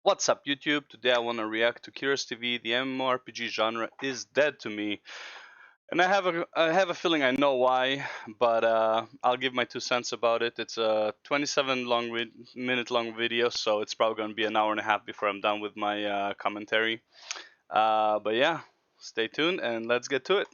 What's up, YouTube? Today I want to react to KiraTV. The MMORPG genre is dead to me, and I have a feeling I know why, but I'll give my 2 cents about it. It's a 27 minute long video, so it's probably going to be an hour and a half before I'm done with my commentary. But yeah, stay tuned and let's get to it.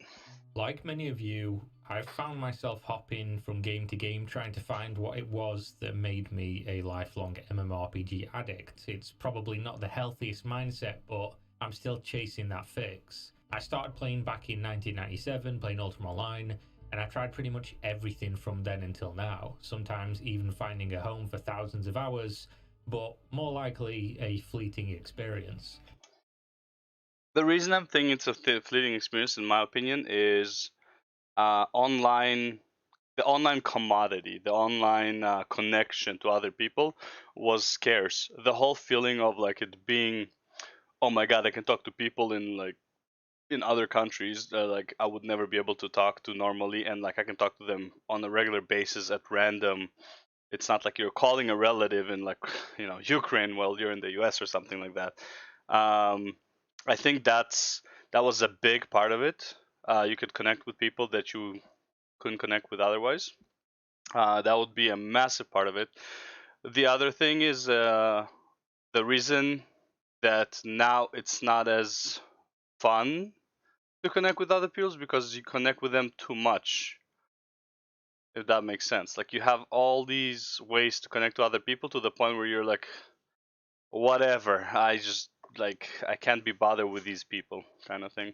Like many of you, I've found myself hopping from game to game trying to find what it was that made me a lifelong MMORPG addict. It's probably not the healthiest mindset, but I'm still chasing that fix. I started playing back in 1997, playing Ultima Online, and I tried pretty much everything from then until now, sometimes even finding a home for thousands of hours, but more likely a fleeting experience. The reason I'm thinking it's a fleeting experience, in my opinion, is online the online commodity, the online connection to other people was scarce. The whole feeling of like it being, oh my god, I can talk to people in other countries that like I would never be able to talk to normally, and like I can talk to them on a regular basis at random. It's not like you're calling a relative in like Ukraine while you're in the U.S. or something like that. I think that was a big part of it. You could connect with people that you couldn't connect with otherwise. That would be a massive part of it. The other thing is the reason that now it's not as fun to connect with other people is because you connect with them too much. If that makes sense, like you have all these ways to connect to other people to the point where you're like, whatever. I can't be bothered with these people, kind of thing.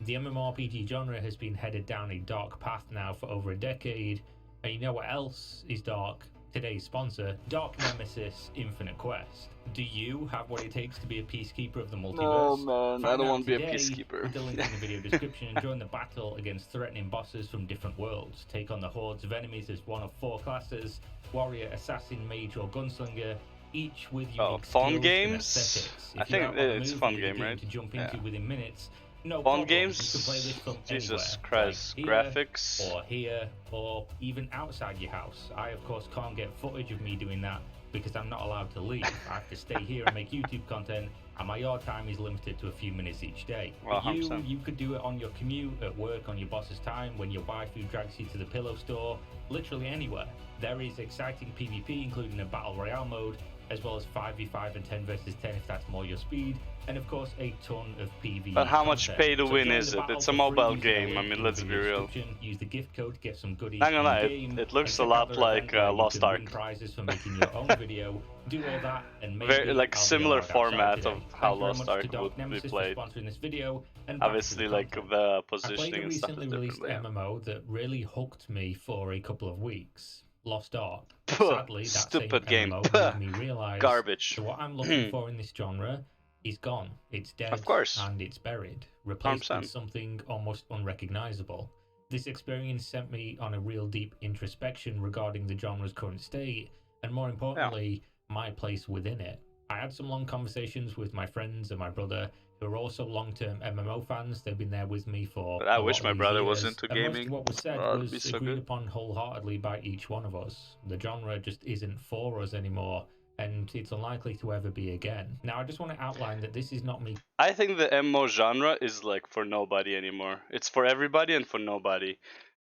The MMORPG genre has been headed down a dark path now for over a decade, and you know what else is dark? Today's sponsor, Dark Nemesis Infinite Quest. Do you have what it takes to be a peacekeeper of the No, multiverse? man, I Find don't out want to be a today peacekeeper. with the link in the video description and join the battle against threatening bosses from different worlds. Take on the hordes of enemies as one of 4 classes: warrior, assassin, mage, or gunslinger, each with Oh, unique phone skills and games? aesthetics. I If you're think out on the it's a move and fun need a game, game right? to jump Yeah. into within minutes, no Phone problem. You can play games? this from Jesus anywhere, like Christ. here, Graphics? or here, or even outside your house. I, of course, can't get footage of me doing that because I'm not allowed to leave. I have to stay here and make YouTube content, and my yard time is limited to a few minutes each day. Well, But you, 100%. you could do it on your commute, at work, on your boss's time, when your waifu drags you to the pillow store, literally anywhere. There is exciting PvP, including a battle royale mode, as well as 5v5 and 10 versus 10 if that's more your speed, and of course a ton of PvE But how much content. pay to So win join is the it? battle It's a for free mobile using the game. I link mean, in the let's be video real. description. Use the gift code to get some goodies Not gonna in lie, game, it and looks a check out lot their event like where you Lost can Ark. win prizes for making your own video. Do all that, and Very maybe like I'll be similar allowed outside format of today. how Thank you very Lost much to Ark would Dark be Nemesis for played. sponsoring this video, and back to the Obviously, like content. the I played a positioning and stuff is recently different, released but yeah. MMO that really hooked me for a couple of weeks. Lost Ark. Puh, Sadly, that same stupid game. MMO Puh, made me realize garbage. that what I'm looking for in this genre is gone. It's Of dead course, and it's buried, replaced with 100%. something almost unrecognizable. This experience sent me on a real deep introspection regarding the genre's current state, and more Yeah. importantly, my place within it. I had some long conversations with my friends and my brother, who are also long-term MMO fans. They've been there with me for But I a wish lot of my these brother was years, into and most of gaming. what was said Oh, that'd be was so agreed good. upon wholeheartedly by each one of us. The genre just isn't for us anymore, and it's unlikely to ever be again. Now, I just want to outline that this is not me. I think the MMO genre is like for nobody anymore. It's for everybody and for nobody.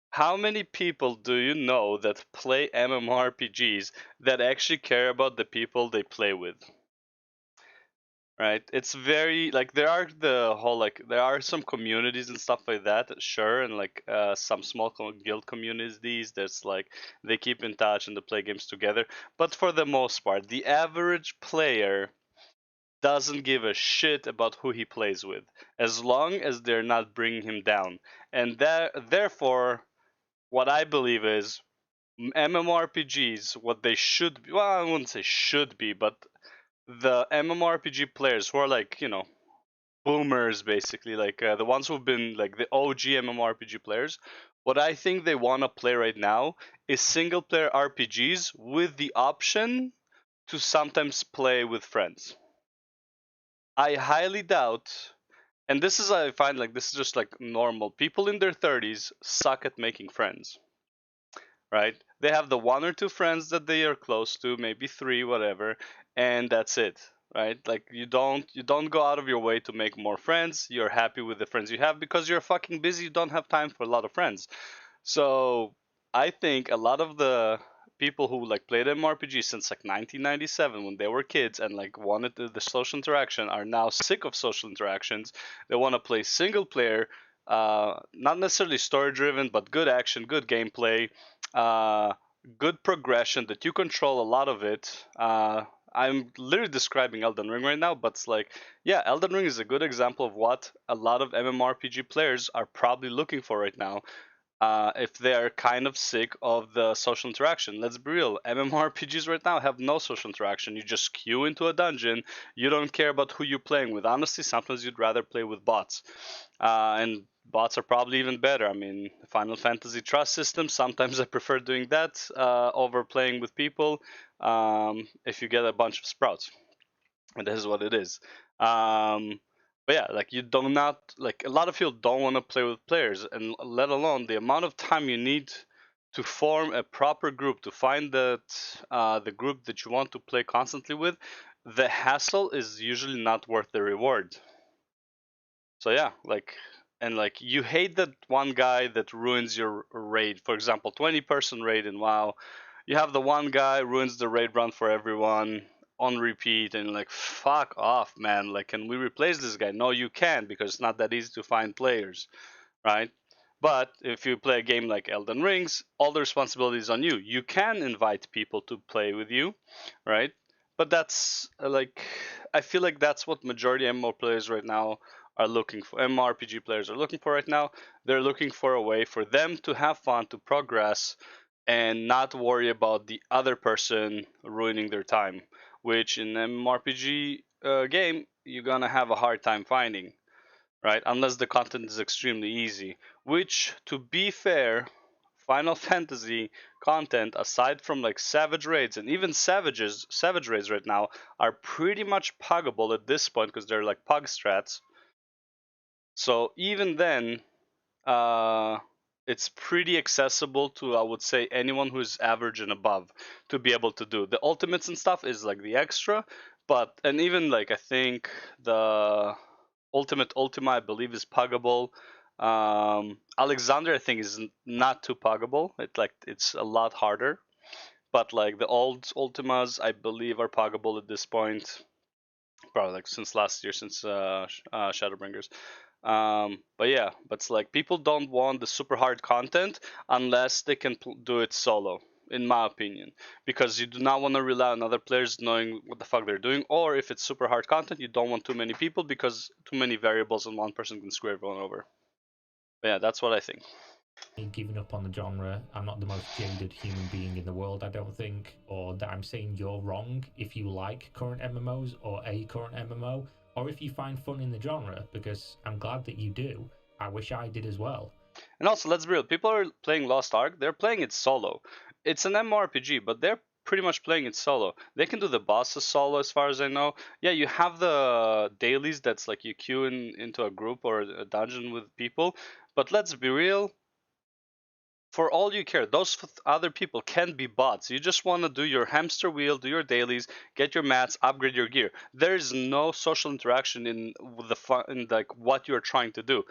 How many people do you know that play MMORPGs that actually care about the people they play with? Right? It's very like there are the whole like there are some communities and stuff like that, sure, and like some small guild communities that's like they keep in touch and they play games together. But for the most part, the average player doesn't give a shit about who he plays with, as long as they're not bringing him down. And that therefore, what I believe is MMORPGs, what they should be, well, I wouldn't say should be, but the MMORPG players who are like, boomers basically, like the ones who've been like the OG MMORPG players, what I think they want to play right now is single player RPGs with the option to sometimes play with friends. I highly doubt, and this is, I find like this is just like normal. People in their 30s suck at making friends, right? They have the one or two friends that they are close to, maybe three, whatever, and that's it. right? Like you don't go out of your way to make more friends. You're happy with the friends you have because you're fucking busy. You don't have time for a lot of friends. So I think a lot of the people who like played MMORPG since like 1997 when they were kids and like wanted the social interaction are now sick of social interactions. They want to play single player, not necessarily story driven, but good action, good gameplay, uh, good progression that you control a lot of it. I'm literally describing Elden Ring right now, but it's like, yeah, Elden Ring is a good example of what a lot of MMORPG players are probably looking for right now, if they're kind of sick of the social interaction. Let's be real, MMORPGs right now have no social interaction. You just queue into a dungeon. You don't care about who you're playing with. Honestly, sometimes you'd rather play with bots. And bots are probably even better. I mean, Final Fantasy Trust system, sometimes I prefer doing that over playing with people, if you get a bunch of sprouts. And this is what it is. Um, but yeah, like you do not like a lot of people don't want to play with players, and let alone the amount of time you need to form a proper group to find that the group that you want to play constantly with. The hassle is usually not worth the reward. So yeah, like and like you hate that one guy that ruins your raid. For example, 20-person raid in WoW. You have the one guy ruins the raid run for everyone on repeat and like fuck off, man. Like can we replace this guy? No, you can't because it's not that easy to find players, right? But if you play a game like Elden Rings, all the responsibility is on you. You can invite people to play with you, right? But that's like I feel like that's what majority MMO players right now are looking for. MMORPG players are looking for right now. They're looking for a way for them to have fun, to progress, and not worry about the other person ruining their time, which in an MMORPG game you're gonna have a hard time finding, right? Unless the content is extremely easy. Which, to be fair, Final Fantasy content, aside from like Savage raids and even Savage raids right now, are pretty much puggable at this point because they're like pug strats. So even then, uh, it's pretty accessible to, I would say, anyone who's average and above to be able to do. The ultimates and stuff is like the extra, but and even like I think the ultimate Ultima I believe is puggable. Alexander I think is not too puggable. It's a lot harder, but like the old Ultimas I believe are puggable at this point. Probably like since last year, since Shadowbringers. But yeah, but it's like people don't want the super hard content unless they can do it solo, in my opinion, because you do not want to rely on other players knowing what the fuck they're doing, or if it's super hard content, you don't want too many people because too many variables and one person can screw everyone over. But yeah, that's what I think. Giving up on the genre. I'm not the most jaded human being in the world, I don't think, or that I'm saying you're wrong if you like current MMOs or a current MMO, or if you find fun in the genre, because I'm glad that you do. I wish I did as well. And also, let's be real, people are playing Lost Ark, they're playing it solo. It's an MMORPG, but they're pretty much playing it solo. They can do the bosses solo as far as I know. Yeah, you have the dailies that's like you queue into a group or a dungeon with people, but let's be real, for all you care, those other people can be bots. You just want to do your hamster wheel, do your dailies, get your mats, upgrade your gear. There is no social interaction in the fun, in like what you're trying to do,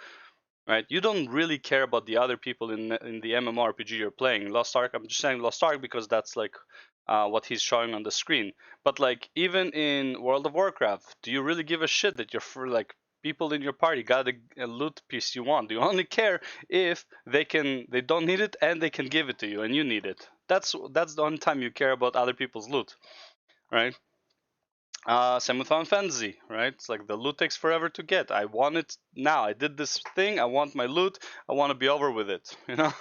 right? You don't really care about the other people in the MMORPG you're playing. Lost Ark. I'm just saying Lost Ark because that's like what he's showing on the screen. But like even in World of Warcraft, do you really give a shit that your for like people in your party got a loot piece you want? Do you only care if they don't need it and they can give it to you and you need it? That's the only time you care about other people's loot, right? Same with Final Fantasy, right? It's like the loot takes forever to get. I want it now. I did this thing. I want my loot. I want to be over with it. You know,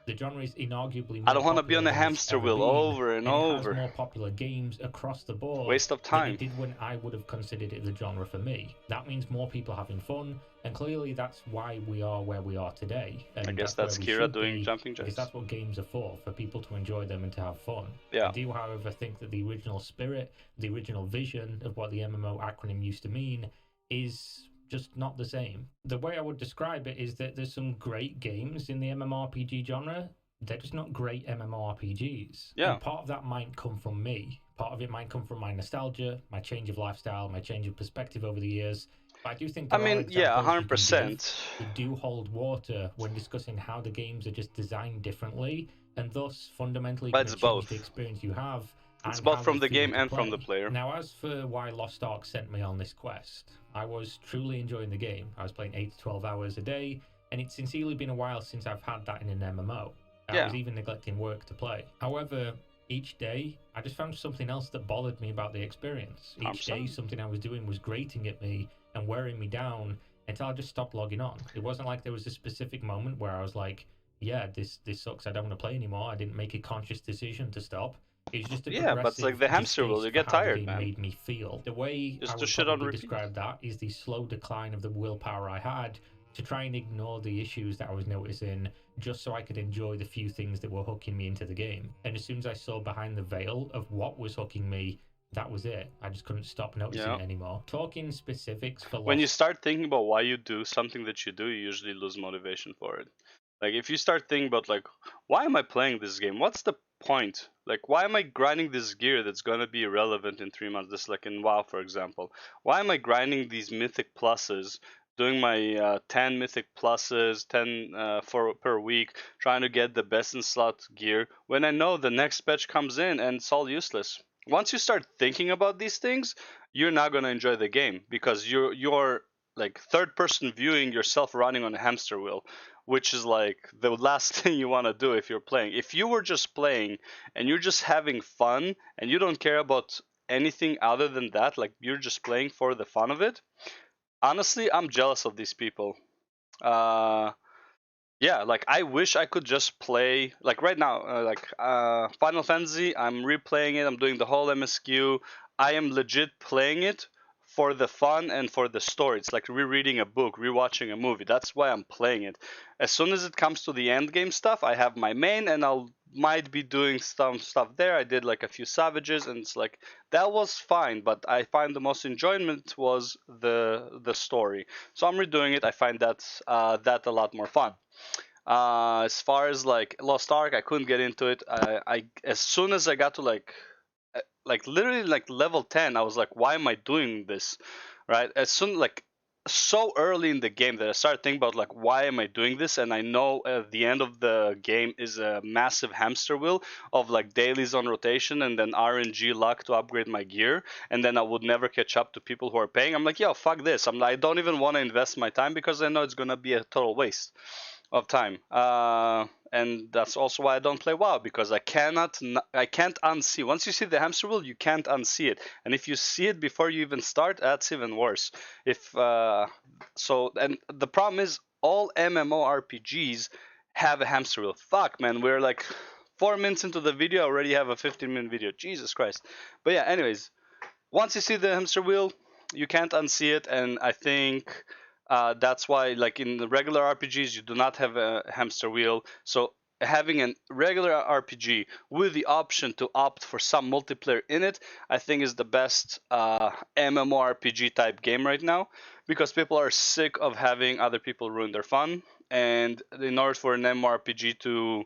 The genre is inarguably I more don't want to be popular on a than it's hamster ever wheel been, over and and it has over. more popular games across the board Waste of than it time. did when I would have considered it the genre for me. That means more people having fun, and clearly that's why we are where we are today. And I guess that's that's where we Kira should doing be, jumping because jacks. that's what games are for people to enjoy them and to have fun. I Yeah. do, however, think that the original spirit, the original vision of what the MMO acronym used to mean is just not the same. The way I would describe it is that there's some great games in the MMORPG genre. They're just not great MMORPGs. Yeah. And part of that might come from me. Part of it might come from my nostalgia, my change of lifestyle, my change of perspective over the years. But I do think I there are mean, yeah, examples you can give 100%. that do hold water when discussing how the games are just designed differently and thus fundamentally But going it's to change the both. experience you have It's and both how they from the feel game to and from the play. player. Now, as for why Lost Ark sent me on this quest, I was truly enjoying the game. I was playing 8 to 12 hours a day, and it's sincerely been a while since I've had that in an MMO. I Yeah. was even neglecting work to play. However, each day, I just found something else that bothered me about the experience. Each day, 100%. something I was doing was grating at me and wearing me down until I just stopped logging on. It wasn't like there was a specific moment where I was like, yeah, this sucks, I don't want to play anymore. I didn't make a conscious decision to stop. It was just a Yeah, but it's like progressive the hamster wheel. distaste You for get how the tired, game man. made me feel. The way I Just do would shit on probably repeat. describe that is the slow decline of the willpower I had to try and ignore the issues that I was noticing just so I could enjoy the few things that were hooking me into the game. And as soon as I saw behind the veil of what was hooking me, that was it. I just couldn't stop noticing Yeah. it anymore. Talking specifics for When you Lost. start thinking about why you do something that you do, you usually lose motivation for it. Like if you start thinking about like, why am I playing this game? What's the point? Like, why am I grinding this gear that's gonna be irrelevant in 3 months? Just like in WoW, for example. Why am I grinding these mythic pluses? Doing my 10 mythic pluses, 10 for per week, trying to get the best in slot gear when I know the next patch comes in and it's all useless. Once you start thinking about these things, you're not gonna enjoy the game because you're like third person viewing yourself running on a hamster wheel, which is like the last thing you want to do if you're playing. If you were just playing and you're just having fun and you don't care about anything other than that, like you're just playing for the fun of it, honestly, I'm jealous of these people. Uh, yeah, like I wish I could just play like right now, Final Fantasy. I'm replaying it. I'm doing the whole MSQ. I am legit playing it for the fun and for the story. It's like rereading a book, rewatching a movie. That's why I'm playing it. As soon as it comes to the end game stuff, I have my main, and I'll might be doing some stuff there. I did like a few savages, and it's like that was fine. But I find the most enjoyment was the story. So I'm redoing it. I find that a lot more fun. As far as like Lost Ark, I couldn't get into it. I as soon as I got to like literally like level 10, I was like, why am I doing this? Right? As soon like so early in the game that I started thinking about like why am I doing this? And I know the end of the game is a massive hamster wheel of like dailies on rotation and then RNG luck to upgrade my gear, and then I would never catch up to people who are paying. I'm like, yo, fuck this. I don't even want to invest my time because I know it's gonna be a total waste of time. And that's also why I don't play WoW, because I can't unsee. Once you see the hamster wheel, you can't unsee it. And if you see it before you even start, that's even worse. If and the problem is all MMORPGs have a hamster wheel. Fuck, man, we're like 4 minutes into the video, already have a 15-minute video. Jesus Christ. But yeah, anyways, once you see the hamster wheel, you can't unsee it, and I think that's why, like in the regular RPGs, you do not have a hamster wheel. So having a regular RPG with the option to opt for some multiplayer in it, I think is the best MMORPG type game right now, because people are sick of having other people ruin their fun. And in order for an MMORPG to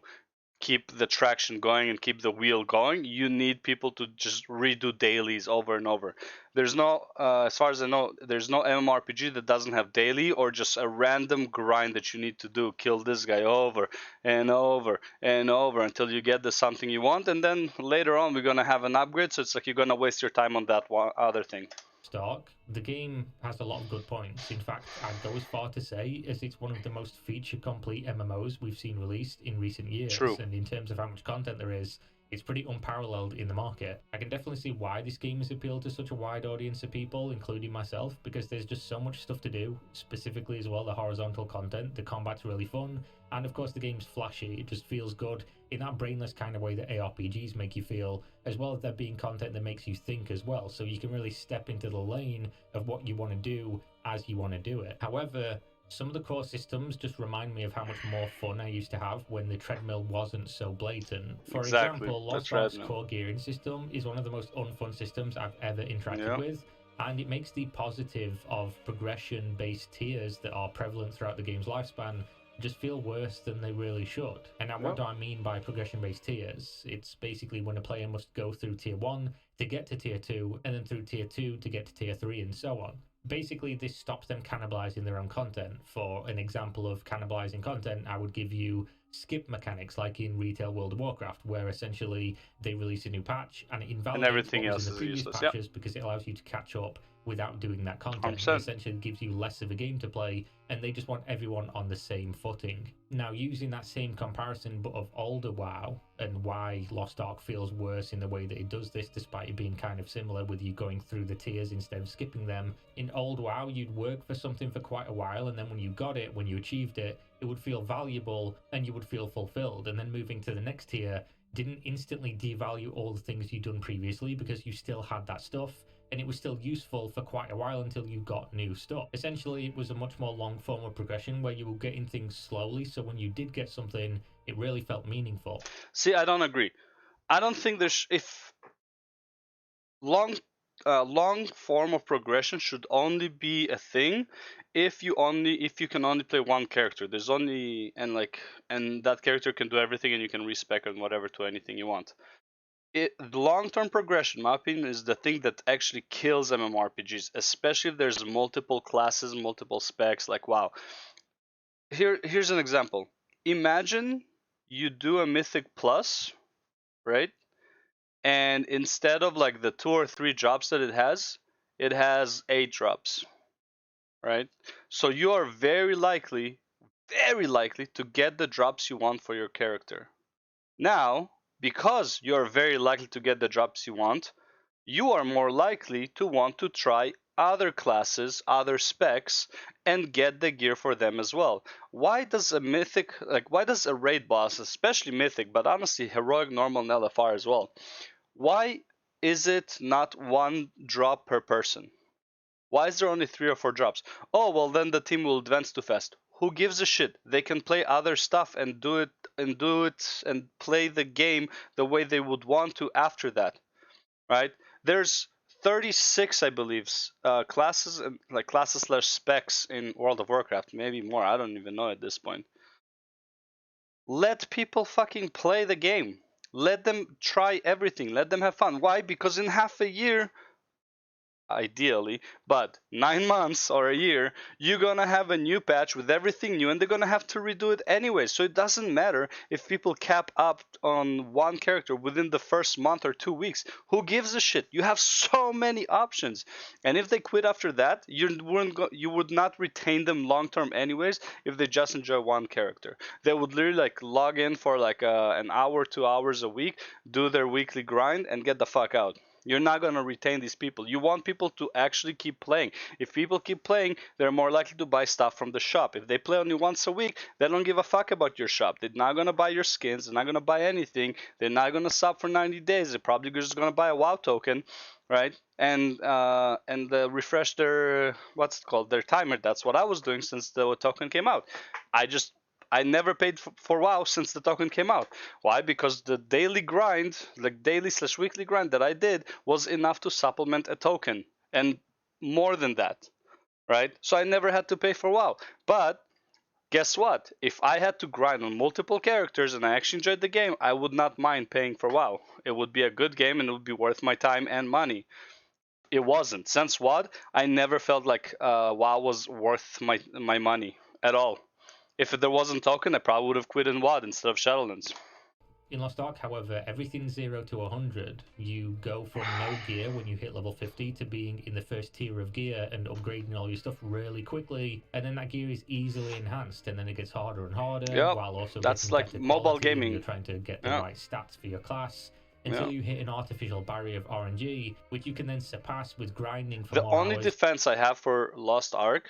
keep the traction going and keep the wheel going, you need people to just redo dailies over and over. There's no, as far as I know, there's no MMORPG that doesn't have daily or just a random grind that you need to do. Kill this guy over and over and over until you get the something you want, and then later on we're gonna have an upgrade. So it's like you're gonna waste your time on that one other thing. Stark, the game has a lot of good points. In fact, I'd go as far to say as it's one of the most feature-complete MMOs we've seen released in recent years. True. And in terms of how much content there is, it's pretty unparalleled in the market. I can definitely see why this game has appealed to such a wide audience of people, including myself, because there's just so much stuff to do, specifically as well the horizontal content. The combat's really fun, and of course the game's flashy. It just feels good in that brainless kind of way that ARPGs make you feel, as well as there being content that makes you think as well, so you can really step into the lane of what you want to do as you want to do it. However, some of the core systems just remind me of how much more fun I used to have when the treadmill wasn't so blatant. For Exactly. example, Lost Ark's core gearing system is one of the most unfun systems I've ever interacted with, and it makes the positive of progression-based tiers that are prevalent throughout the game's lifespan just feel worse than they really should. And now, what do I mean by progression-based tiers? It's basically when a player must go through tier 1 to get to tier 2, and then through tier 2 to get to tier 3, and so on. Basically, this stops them cannibalizing their own content. For an example of cannibalizing content, I would give you skip mechanics like in Retail World of Warcraft, where essentially they release a new patch and it And invalidates everything what was in else the is previous useless. Yeah, patches because it allows you to catch up without doing that content. It 100%. essentially gives you less of a game to play, and they just want everyone on the same footing. Now, using that same comparison but of older WoW and why Lost Ark feels worse in the way that it does this, despite it being kind of similar with you going through the tiers instead of skipping them. In old WoW, you'd work for something for quite a while, and then when you got it, when you achieved it, it would feel valuable and you would feel fulfilled. And then moving to the next tier didn't instantly devalue all the things you'd done previously because you still had that stuff, and it was still useful for quite a while until you got new stuff. Essentially, it was a much more long form of progression where you were getting things slowly, so when you did get something, it really felt meaningful. See, I don't agree. I don't think there's if long long form of progression should only be a thing if you can only play one character. There's only and that character can do everything and you can respec and whatever to anything you want. The long-term progression, in my opinion, is the thing that actually kills MMORPGs, especially if there's multiple classes, multiple specs. Like, wow. Here's an example. Imagine you do a Mythic Plus, right? And instead of like the 2 or 3 drops that it has 8 drops, right? So you are very likely to get the drops you want for your character. Now, because you are very likely to get the drops you want, you are more likely to want to try other classes, other specs, and get the gear for them as well. Why does a raid boss, especially mythic, but honestly heroic, normal, and LFR as well, why is it not 1 drop per person? Why is there only 3 or 4 drops? Oh, well, then the team will advance too fast. Who gives a shit? They can play other stuff and do it and play the game the way they would want to after that, right? There's 36, I believe, classes and like classes slash specs in World of Warcraft, maybe more. I don't even know at this point. Let people fucking play the game. Let them try everything. Let them have fun. Why? Because in half a year, ideally, but 9 months or a year, you're gonna have a new patch with everything new, and they're gonna have to redo it anyway. So it doesn't matter if people cap up on one character within the first month or 2 weeks. Who gives a shit? You have so many options, and if they quit after that, you would not retain them long term anyways. If they just enjoy one character, they would literally like log in for like an hour, 2 hours a week, do their weekly grind, and get the fuck out. You're not going to retain these people. You want people to actually keep playing. If people keep playing, they're more likely to buy stuff from the shop. If they play only once a week, they don't give a fuck about your shop. They're not going to buy your skins. They're not going to buy anything. They're not going to sub for 90 days. They're probably just going to buy a WoW token, right? And refresh their, what's it called, their timer. That's what I was doing since the token came out. I never paid for WoW since the token came out. Why? Because the daily grind, like daily slash weekly grind that I did, was enough to supplement a token, and more than that, right? So I never had to pay for WoW. But guess what? If I had to grind on multiple characters and I actually enjoyed the game, I would not mind paying for WoW. It would be a good game and it would be worth my time and money. It wasn't. Since WoD, I never felt like WoW was worth my money at all. If there wasn't token, I probably would have quit in WoD instead of Shadowlands. In Lost Ark, however, everything's 0 to 100. You go from no gear when you hit level 50 to being in the first tier of gear and upgrading all your stuff really quickly, and then that gear is easily enhanced, and then it gets harder and harder, Yep, while also that's getting like better mobile quality, and gaming. you're trying to get the Yeah. right stats for your class, until Yeah. you hit an artificial barrier of RNG, which you can then surpass with grinding for The more only hours. defense I have for Lost Ark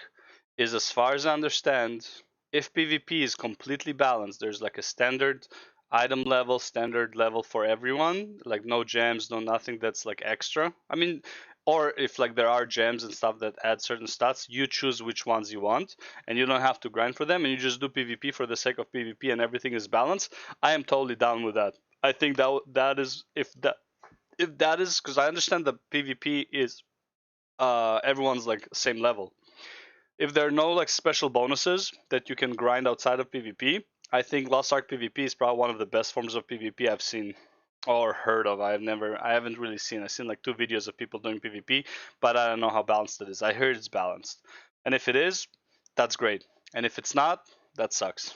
is, as far as I understand, if PvP is completely balanced, there's like a standard item level, standard level for everyone, like no gems, no nothing that's like extra. I mean, or if like there are gems and stuff that add certain stats, you choose which ones you want, and you don't have to grind for them, and you just do PvP for the sake of PvP, and everything is balanced. I am totally down with that. I think that is if that is, because I understand that PvP is everyone's like same level. if there are no like special bonuses that you can grind outside of PvP, I think Lost Ark PvP is probably one of the best forms of PvP I've seen or heard of. I haven't really seen. I've seen like 2 videos of people doing PvP, but I don't know how balanced it is. I heard it's balanced, and if it is, that's great. And if it's not, that sucks.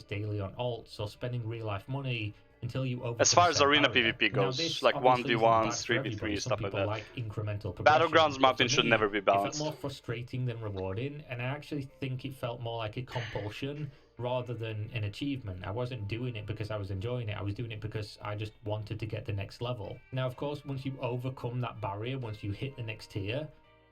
daily on alts or spending real life money until you As overcome far a as set arena barrier. PvP Now, goes, this like obviously isn't bad 1v1s, for everybody. 3v3s, Some stuff like people that. like incremental progression. Battlegrounds But for mapping should me, never be it felt balanced. more frustrating than rewarding, and I actually think it felt more like a compulsion rather than an achievement. I wasn't doing it because I was enjoying it. I was doing it because I just wanted to get the next level. Now, of course, once you overcome that barrier, once you hit the next tier,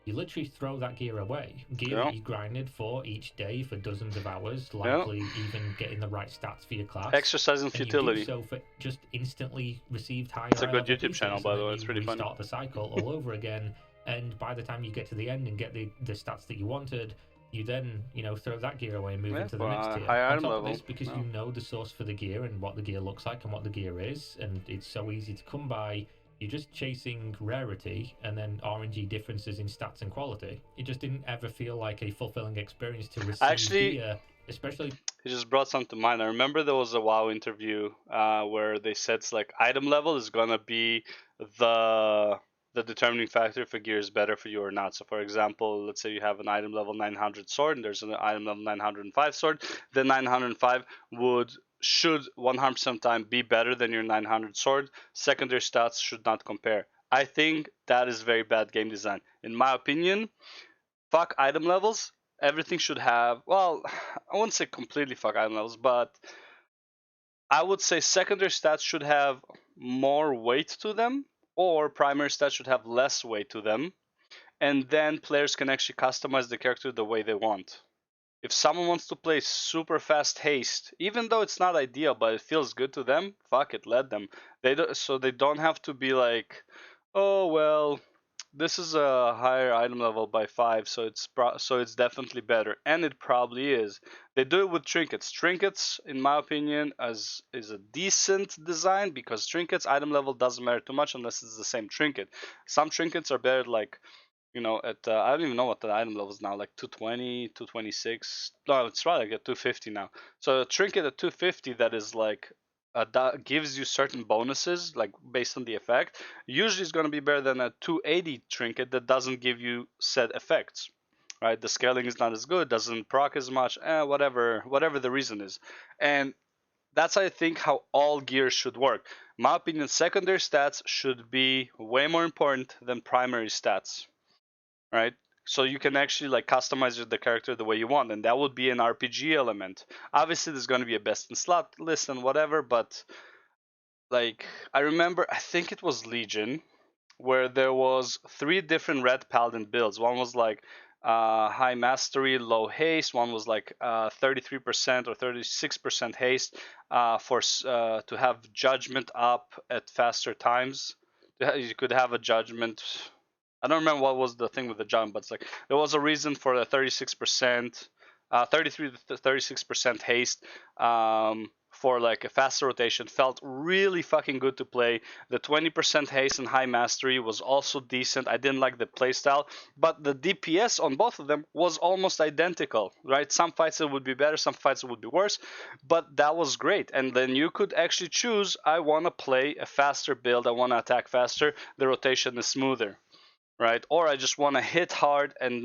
you literally throw that gear away. Gear that you grinded for each day for dozens of hours, likely even getting the right stats for your class. Exercising futility. You do so for just instantly received higher It's a good level YouTube pieces, channel, by the way. It's you pretty funny. restart the cycle all over again, and by the time you get to the end and get the stats that you wanted, you then throw that gear away and move into the next tier. Higher On item top level. of this, because you know the source for the gear and what the gear looks like and what the gear is, and it's so easy to come by. You're just chasing rarity and then RNG differences in stats and quality. It just didn't ever feel like a fulfilling experience to receive gear, especially. It just brought something to mind. I remember there was a WoW interview where they said it's like item level is gonna be the determining factor if a gear is better for you or not. So for example, let's say you have an item level 900 sword and there's an item level 905 sword, then 905 should 100% of the time be better than your 900 sword. Secondary stats should not compare. I think that is very bad game design. In my opinion, fuck item levels. Everything should have, well, I wouldn't say completely fuck item levels, but I would say secondary stats should have more weight to them, or primary stats should have less weight to them, and then players can actually customize the character the way they want. If someone wants to play super fast haste, even though it's not ideal, but it feels good to them, fuck it, let them. So they don't have to be like, oh well, this is a higher item level by 5, so it's definitely better, and it probably is. They do it with trinkets. Trinkets, in my opinion, is a decent design because trinkets item level doesn't matter too much unless it's the same trinket. Some trinkets are better, like at I don't even know what the item level is now, like 220, 226. No, it's probably like at 250 now. So a trinket at 250 that is like that gives you certain bonuses, like based on the effect, usually is going to be better than a 280 trinket that doesn't give you set effects. Right, the scaling is not as good, doesn't proc as much, whatever the reason is, and that's I think how all gear should work. In my opinion, secondary stats should be way more important than primary stats, right? So you can actually like customize the character the way you want, and that would be an RPG element. Obviously, there's going to be a best in slot list and whatever, but like I remember, I think it was Legion, where there was 3 different red paladin builds. One was like high mastery, low haste. One was like 33% or 36% haste to have judgment up at faster times. You could have a judgment. I don't remember what was the thing with the jump, but it's like there was a reason for the 36%, 33 to 36% haste for like a faster rotation. Felt really fucking good to play. The 20% haste and high mastery was also decent. I didn't like the playstyle, but the DPS on both of them was almost identical, right? Some fights it would be better, some fights it would be worse, but that was great. And then you could actually choose, I want to play a faster build, I want to attack faster, the rotation is smoother, right? Or I just want to hit hard and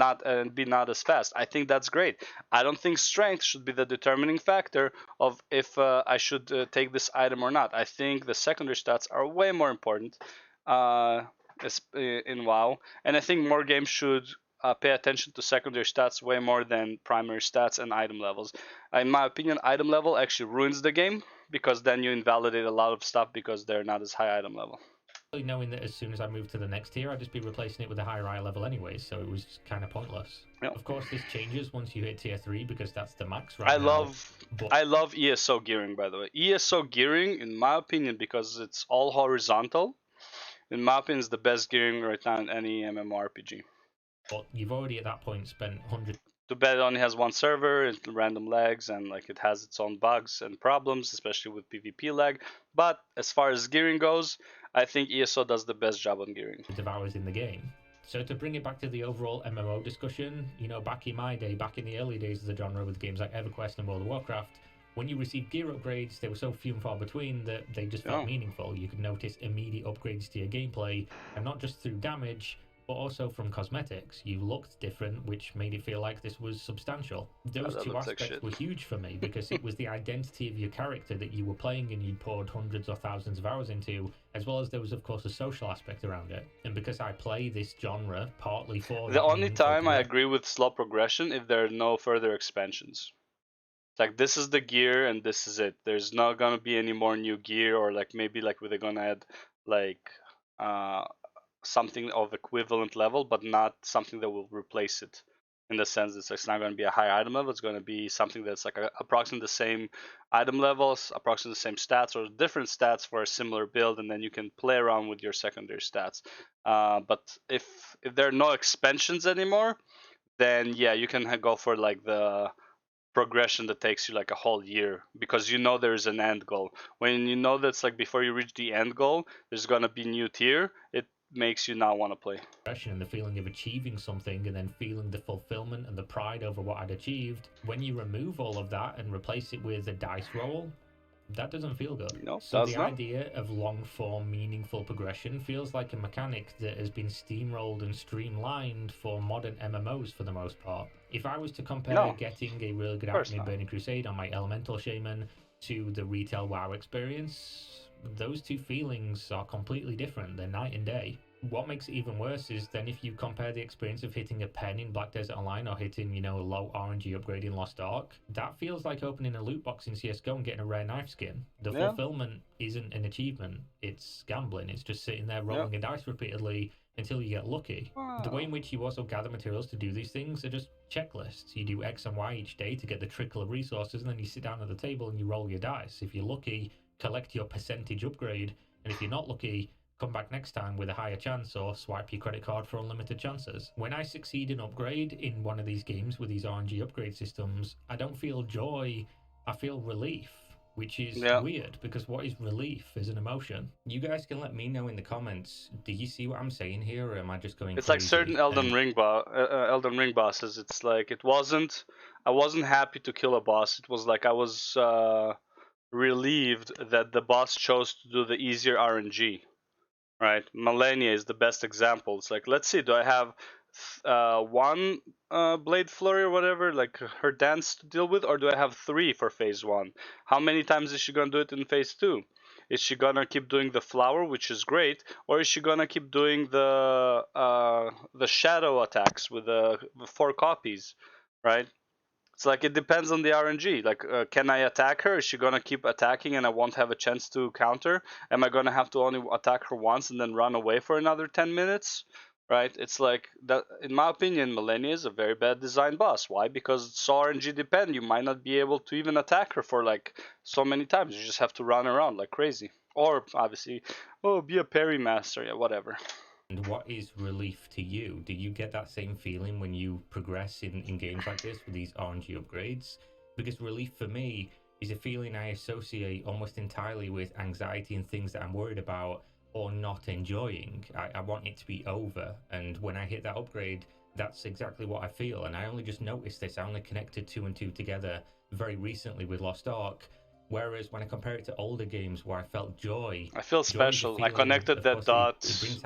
be not as fast. I think that's great. I don't think strength should be the determining factor of if I should take this item or not. I think the secondary stats are way more important in WoW, and I think more games should pay attention to secondary stats way more than primary stats and item levels. In my opinion, item level actually ruins the game because then you invalidate a lot of stuff because they're not as high item level. Knowing that as soon as I moved to the next tier, I'd just be replacing it with a higher eye level anyway, so it was kind of pointless. Yep. Of course, this changes once you hit tier 3 because that's the max I love ESO gearing, by the way. ESO gearing, in my opinion, because it's all horizontal, in my opinion, is the best gearing right now in any MMORPG. But you've already at that point spent hundreds. Too bad it only has one server, it's random lags, and like it has its own bugs and problems, especially with PvP lag. But as far as gearing goes, I think ESO does the best job on gearing. Of hours in the game. So to bring it back to the overall MMO discussion, you know, back in my day, back in the early days of the genre with games like EverQuest and World of Warcraft, when you received gear upgrades, they were so few and far between that they just felt meaningful. You could notice immediate upgrades to your gameplay, and not just through damage, but also from cosmetics. You looked different, which made it feel like this was substantial. Those two aspects were huge for me because it was the identity of your character that you were playing and you'd poured hundreds or thousands of hours into, as well as there was, of course, a social aspect around it. And because I play this genre partly for the only time I agree with slow progression if there are no further expansions. Like, this is the gear and this is it. There's not gonna be any more new gear, or like maybe like they're gonna add like something of equivalent level, but not something that will replace it. In the sense that it's not going to be a high item level, it's going to be something that's like approximately the same item levels, approximately the same stats, or different stats for a similar build, and then you can play around with your secondary stats. But if there are no expansions anymore, then yeah, you can go for like the progression that takes you like a whole year, because you know there's an end goal. When you know that's like before you reach the end goal, there's gonna be new tier, it makes you not want to play. And the feeling of achieving something and then feeling the fulfillment and the pride over what I'd achieved. When you remove all of that and replace it with a dice roll, that doesn't feel good. No, so the idea of long form meaningful progression feels like a mechanic that has been steamrolled and streamlined for modern MMOs for the most part. If I was to compare getting a really good item in Burning Crusade on my Elemental Shaman to the retail WoW experience, those two feelings are completely different. They're night and day. What makes it even worse is then if you compare the experience of hitting a pen in Black Desert Online or hitting, you know, a low RNG upgrade in Lost Ark, that feels like opening a loot box in CSGO and getting a rare knife skin. The fulfillment isn't an achievement, it's gambling. It's just sitting there rolling a dice repeatedly until you get lucky. The way in which you also gather materials to do these things are just checklists. You do X and Y each day to get the trickle of resources, and then you sit down at the table and you roll your dice. If you're lucky, collect your percentage upgrade, and if you're not lucky, come back next time with a higher chance or swipe your credit card for unlimited chances. When I succeed in upgrade in one of these games with these RNG upgrade systems, I don't feel joy, I feel relief, which is weird because what is relief is an emotion. You guys can let me know in the comments, do you see what I'm saying here, or am I just going It's crazy? like certain Elden Ring bosses. It's like I wasn't happy to kill a boss. It was like I was relieved that the boss chose to do the easier RNG. Right, Malenia is the best example. It's like, let's see, do I have one Blade Flurry or whatever, like her dance to deal with, or do I have 3 for phase 1? How many times is she gonna do it in phase 2? Is she gonna keep doing the flower, which is great, or is she gonna keep doing the shadow attacks with the 4 copies, right? It's like it depends on the RNG. Like, can I attack her? Is she gonna keep attacking and I won't have a chance to counter? Am I gonna have to only attack her once and then run away for another 10 minutes? Right? It's like that. In my opinion, Malenia is a very bad design boss. Why? Because it's so RNG depend. You might not be able to even attack her for like so many times. You just have to run around like crazy. Or obviously, be a parry master. Yeah, whatever. And what is relief to you? Do you get that same feeling when you progress in games like this with these RNG upgrades? Because relief for me is a feeling I associate almost entirely with anxiety and things that I'm worried about or not enjoying. I want it to be over. And when I hit that upgrade, that's exactly what I feel. And I only just noticed this. I only connected 2 and 2 together very recently with Lost Ark. Whereas when I compare it to older games where I felt joy, I feel special. I connected that dot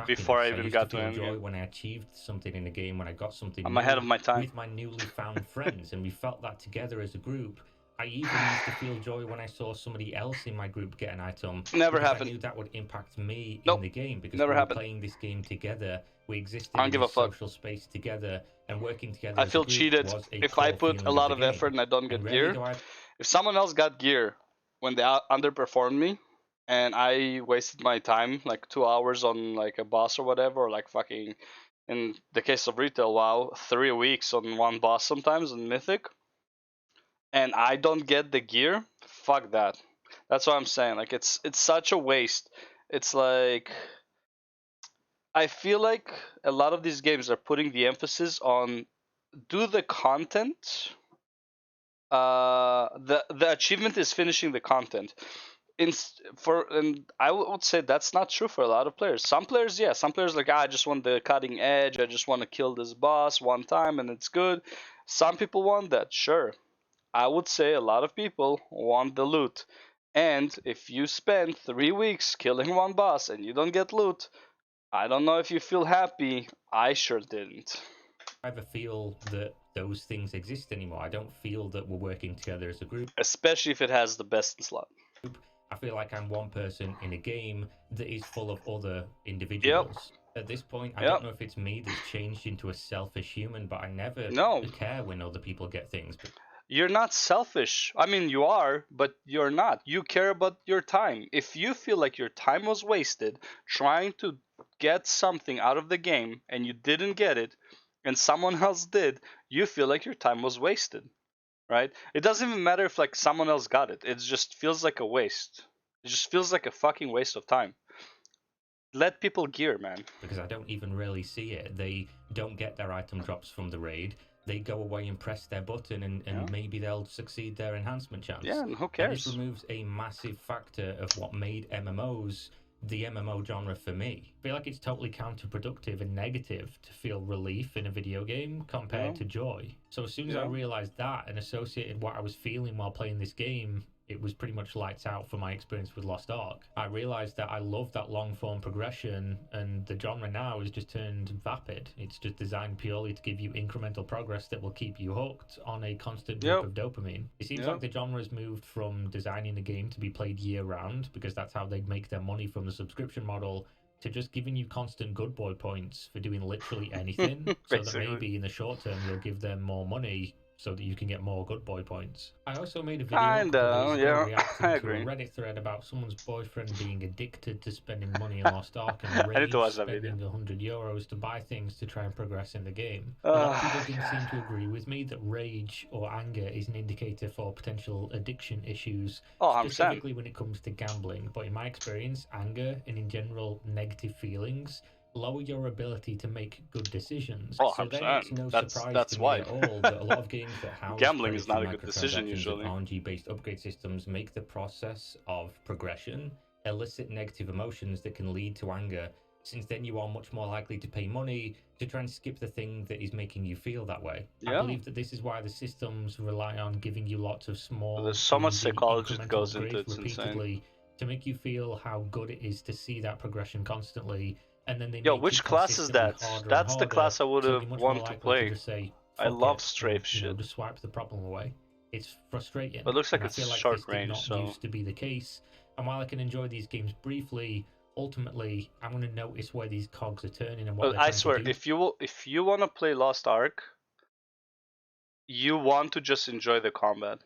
before I even got to endgame. Joy when I achieved something in a game, when I got something I'm new ahead of my time with my newly found friends, and we felt that together as a group. I even used to feel joy when I saw somebody else in my group get an item. Never happened. I knew that would impact me in the game because we were playing this game together. We existed in this social space together, and working together. I feel cheated if I put a lot of effort and I don't get gear. If someone else got gear when they underperformed me, and I wasted my time like 2 hours on like a boss or whatever, or like fucking, in the case of retail WoW, 3 weeks on one boss sometimes in Mythic, and I don't get the gear, fuck that. That's what I'm saying. Like, it's such a waste. It's like, I feel like a lot of these games are putting the emphasis on do the content. The achievement is finishing the content. and I would say that's not true for a lot of players. Some players, yeah, some players like, I just want the cutting edge. I just want to kill this boss one time and it's good. Some people want that, sure. I would say a lot of people want the loot. And if you spend 3 weeks killing one boss and you don't get loot, I don't know if you feel happy. I sure didn't. I ever feel that those things exist anymore. I don't feel that we're working together as a group. Especially if it has the best in slot. I feel like I'm one person in a game that is full of other individuals. Yep. At this point, I don't know if it's me that's changed into a selfish human, but I never care when other people get things. But you're not selfish. I mean, you are, but you're not. You care about your time. If you feel like your time was wasted trying to get something out of the game and you didn't get it, and someone else did, you feel like your time was wasted, right? It doesn't even matter if like someone else got it. It just feels like a waste. It just feels like a fucking waste of time. Let people gear, man. Because I don't even really see it. They don't get their item drops from the raid. They go away and press their button, and maybe they'll succeed their enhancement chance. Yeah, and who cares? And this removes a massive factor of what made MMOs the MMO genre for me. I feel like it's totally counterproductive and negative to feel relief in a video game compared to joy. So as soon as I realized that and associated what I was feeling while playing this game, it was pretty much lights out for my experience with Lost Ark. I realized that I love that long form progression, and the genre now is just turned vapid. It's just designed purely to give you incremental progress that will keep you hooked on a constant drip of dopamine. It seems like the genre has moved from designing a game to be played year round, because that's how they make their money from the subscription model, to just giving you constant good boy points for doing literally anything. So that maybe in the short term you'll give them more money so that you can get more good boy points. I also made a video reacting to a Reddit thread about someone's boyfriend being addicted to spending money in Lost Ark and Rage spending €100 to buy things to try and progress in the game. A lot of people didn't seem to agree with me that rage or anger is an indicator for potential addiction issues, specifically when it comes to gambling. But in my experience, anger and in general negative feelings lower your ability to make good decisions. So then it's no surprise to me at all that a lot of games that house gambling is not a good decision usually. RNG-based upgrade systems make the process of progression elicit negative emotions that can lead to anger, since then you are much more likely to pay money to try and skip the thing that is making you feel that way. I believe that this is why the systems rely on giving you lots of small, there's so much psychology that goes into it repeatedly to make you feel how good it is to see that progression constantly. And then they which class is that? That's the class I would have wanted to play. I love strafe shit. Just swipe the problem away. It's frustrating. But it looks like it's short range, so used to be the case. And while I can enjoy these games briefly, ultimately I'm going to notice where these cogs are turning and what they're I swear, if you want to play Lost Ark, you want to just enjoy the combat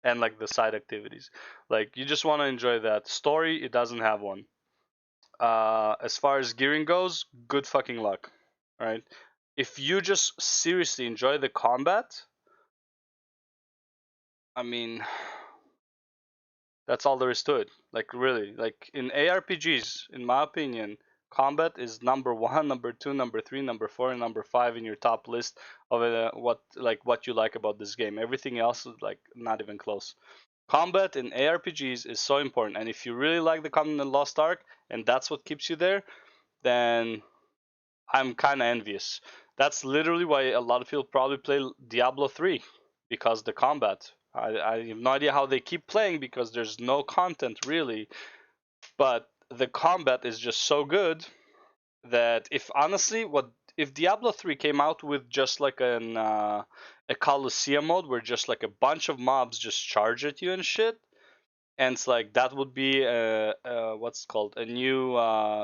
and like the side activities. Like you just want to enjoy that. Story, it doesn't have one. As far as gearing goes, good fucking luck, right? If you just seriously enjoy the combat, I mean, that's all there is to it. Like really, like in ARPGs, in my opinion, combat is number 1, number 2, number 3, number 4, and number 5 in your top list of what you like about this game. Everything else is like not even close. Combat in ARPGs is so important, and if you really like the combat in Lost Ark, and that's what keeps you there, then I'm kind of envious. That's literally why a lot of people probably play Diablo 3, because the combat. I have no idea how they keep playing because there's no content really, but the combat is just so good that if Diablo 3 came out with just like a Colosseum mode where just like a bunch of mobs just charge at you and shit, and it's like that would be what's called a new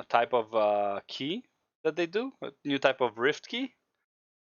type of key that they do, a new type of rift key,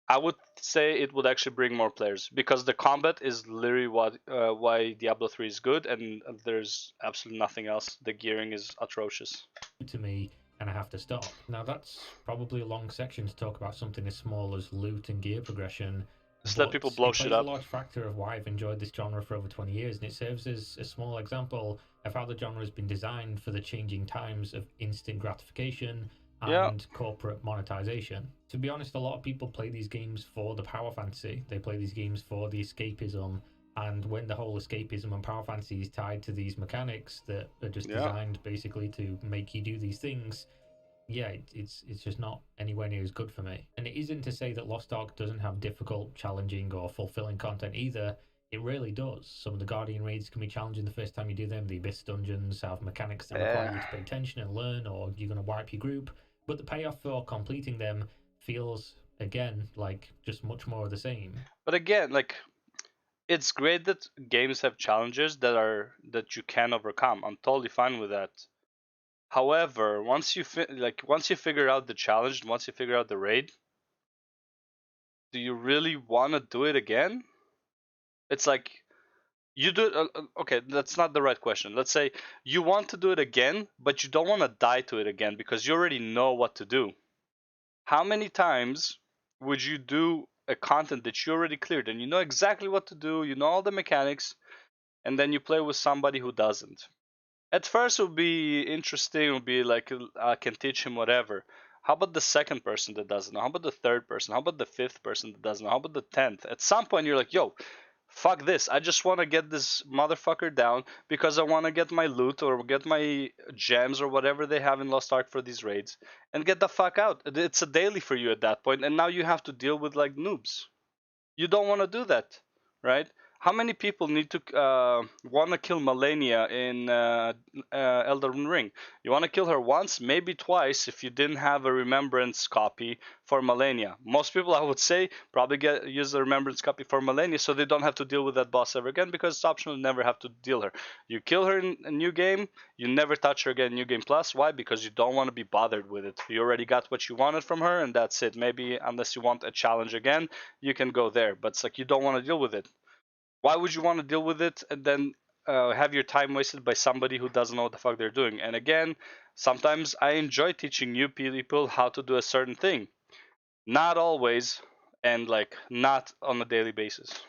I would say it would actually bring more players, because the combat is literally why Diablo 3 is good, and there's absolutely nothing else. The gearing is atrocious. To me, and I have to stop. Now that's probably a long section to talk about something as small as loot and gear progression. Just let people blow shit up. It's a large factor of why I've enjoyed this genre for over 20 years, and it serves as a small example of how the genre has been designed for the changing times of instant gratification and corporate monetization. To be honest, a lot of people play these games for the power fantasy. They play these games for the escapism And when the whole escapism and power fantasy is tied to these mechanics that are just Yeah. designed basically to make you do these things, yeah, it's just not anywhere near as good for me. And it isn't to say that Lost Ark doesn't have difficult, challenging, or fulfilling content either. It really does. Some of the Guardian raids can be challenging the first time you do them. The Abyss dungeons have mechanics that require you to pay attention and learn, or you're going to wipe your group. But the payoff for completing them feels, again, like just much more of the same. But again, like, it's great that games have challenges that you can overcome. I'm totally fine with that. However, once you figure out the challenge, once you figure out the raid, do you really want to do it again? It's like you do it. Okay, that's not the right question. Let's say you want to do it again, but you don't want to die to it again because you already know what to do. How many times would you do a content that you already cleared and you know exactly what to do, you know all the mechanics, and then you play with somebody who doesn't? At first, it would be interesting. It would be like I can teach him whatever. How about the second person that doesn't know? How about the third person? How about the fifth person that doesn't know? How about the 10th? At some point, you're like, yo, fuck this. I just want to get this motherfucker down because I want to get my loot or get my gems or whatever they have in Lost Ark for these raids and get the fuck out. It's a daily for you at that point, and now you have to deal with like noobs. You don't want to do that, right? How many people need to want to kill Malenia in Elden Ring? You want to kill her once, maybe twice, if you didn't have a remembrance copy for Malenia. Most people, I would say, probably use the remembrance copy for Malenia, so they don't have to deal with that boss ever again because it's optional. Never have to deal her. You kill her in a new game, you never touch her again in New Game Plus. Why? Because you don't want to be bothered with it. You already got what you wanted from her, and that's it. Maybe unless you want a challenge again, you can go there. But it's like you don't want to deal with it. Why would you want to deal with it and then have your time wasted by somebody who doesn't know what the fuck they're doing? And again, sometimes I enjoy teaching new people how to do a certain thing. Not always, and like not on a daily basis.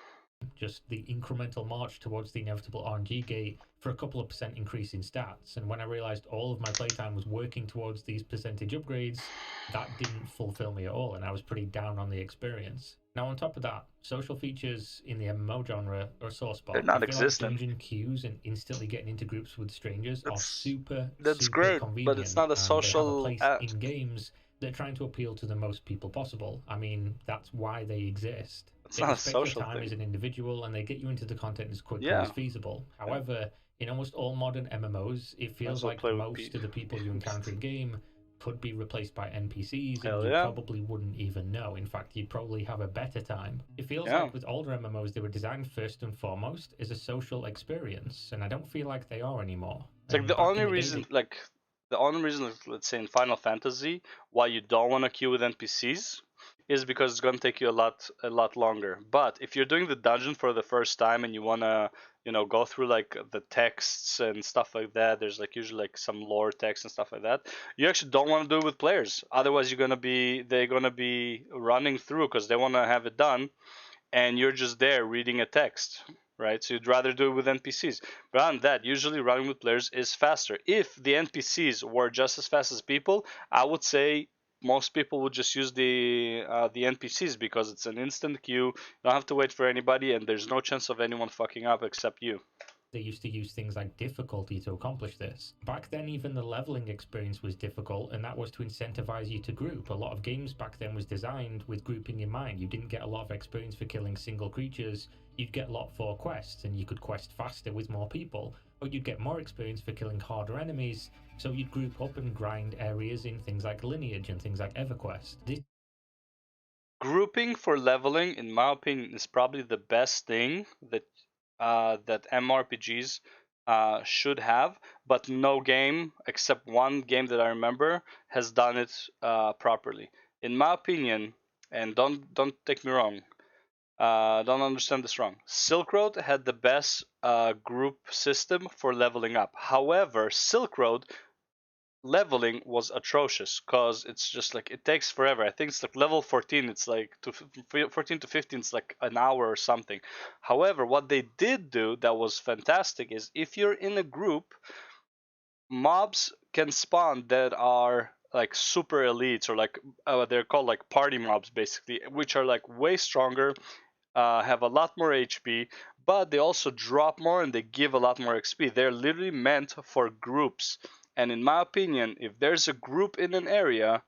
Just the incremental march towards the inevitable RNG gate for a couple of percent increase in stats. And when I realized all of my playtime was working towards these percentage upgrades, that didn't fulfill me at all, and I was pretty down on the experience. Now, on top of that, social features in the MMO genre are a sore They're spot. I not feel like existent. dungeon queues and instantly getting into groups with strangers are That's super, that's super great, but it's convenient, not a and they have a social. place in games that are trying to appeal to the most people possible. I mean, that's why they exist. It's They not a respect your social time thing. as an individual and they get you into the content as quickly as Yeah, feasible. yeah. However, in almost all modern MMOs, it Might as feels well like play with most of the people you encounter in game could be replaced by NPCs and Hell you yeah, probably wouldn't even know. In fact, you'd probably have a better time. It feels yeah. like with older MMOs, they were designed first and foremost as a social experience, and I don't feel like they are anymore. It's like And back in the day, they the only reason, like, let's say in Final Fantasy, why you don't want to queue with NPCs is because it's gonna take you a lot longer. But if you're doing the dungeon for the first time and you wanna, go through like the texts and stuff like that, there's like usually like some lore text and stuff like that. You actually don't want to do it with players. Otherwise, they're gonna be running through because they want to have it done and you're just there reading a text, right? So you'd rather do it with NPCs. But on that, usually running with players is faster. If the NPCs were just as fast as people, I would say most people would just use the NPCs because it's an instant queue. You don't have to wait for anybody, and there's no chance of anyone fucking up except you. used to use things like difficulty to accomplish this. Back then, even the leveling experience was difficult, and that was to incentivize you to group. A lot of games back then was designed with grouping in mind. You didn't get a lot of experience for killing single creatures, you'd get a lot for quests, and you could quest faster with more people, or you'd get more experience for killing harder enemies, so you'd group up and grind areas in things like Lineage and things like EverQuest. Grouping for leveling, in my opinion, is probably the best thing that MMORPGs should have, but no game except one game that I remember has done it properly. In my opinion, and don't take me wrong, don't understand this wrong. Silk Road had the best group system for leveling up. However, Silk Road leveling was atrocious because it's just like it takes forever. I think it's like level 14, it's like 14 to 15, it's like an hour or something. However, what they did do that was fantastic is if you're in a group, mobs can spawn that are like super elites or like they're called like party mobs basically, which are like way stronger, have a lot more HP, but they also drop more and they give a lot more XP. They're literally meant for groups. And in my opinion, if there's a group in an area,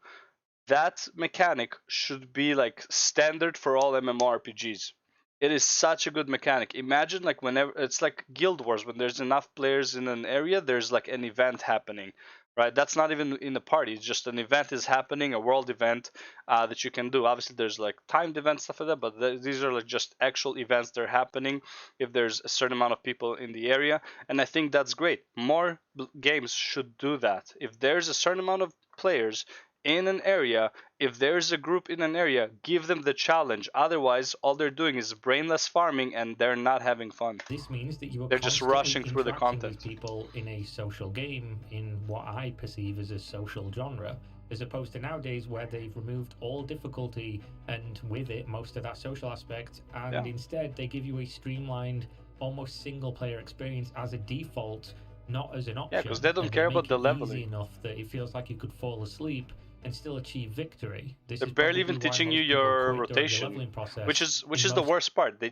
that mechanic should be like standard for all MMORPGs. It is such a good mechanic. Imagine like whenever it's like Guild Wars, when there's enough players in an area, there's like an event happening, right? That's not even in the party. It's just an event is happening, a world event that you can do. Obviously, there's like timed events stuff like that, but these are like just actual events that are happening if there's a certain amount of people in the area, and I think that's great. More games should do that. If there's a certain amount of players in an area, if there's a group in an area, give them the challenge. Otherwise, all they're doing is brainless farming and they're not having fun. This means that you are They're just constantly rushing through the interacting with content. people in a social game in what I perceive as a social genre, as opposed to nowadays where they've removed all difficulty and with it most of that social aspect, and instead they give you a streamlined, almost single player experience as a default, not as an option. Yeah, because they don't and care make about the it leveling. easy enough that it feels like you could fall asleep and still achieve victory. This They're is barely probably even why teaching most you people your quit during the rotation, leveling process. which is the most worst part.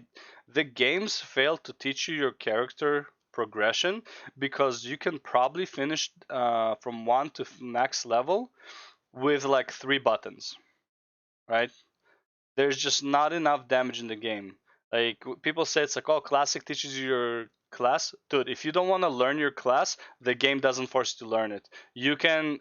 The games fail to teach you your character progression because you can probably finish from 1 to max level with like 3 buttons, right? There's just not enough damage in the game. Like people say it's like, oh, classic teaches you your class. Dude, if you don't want to learn your class, the game doesn't force you to learn it. You can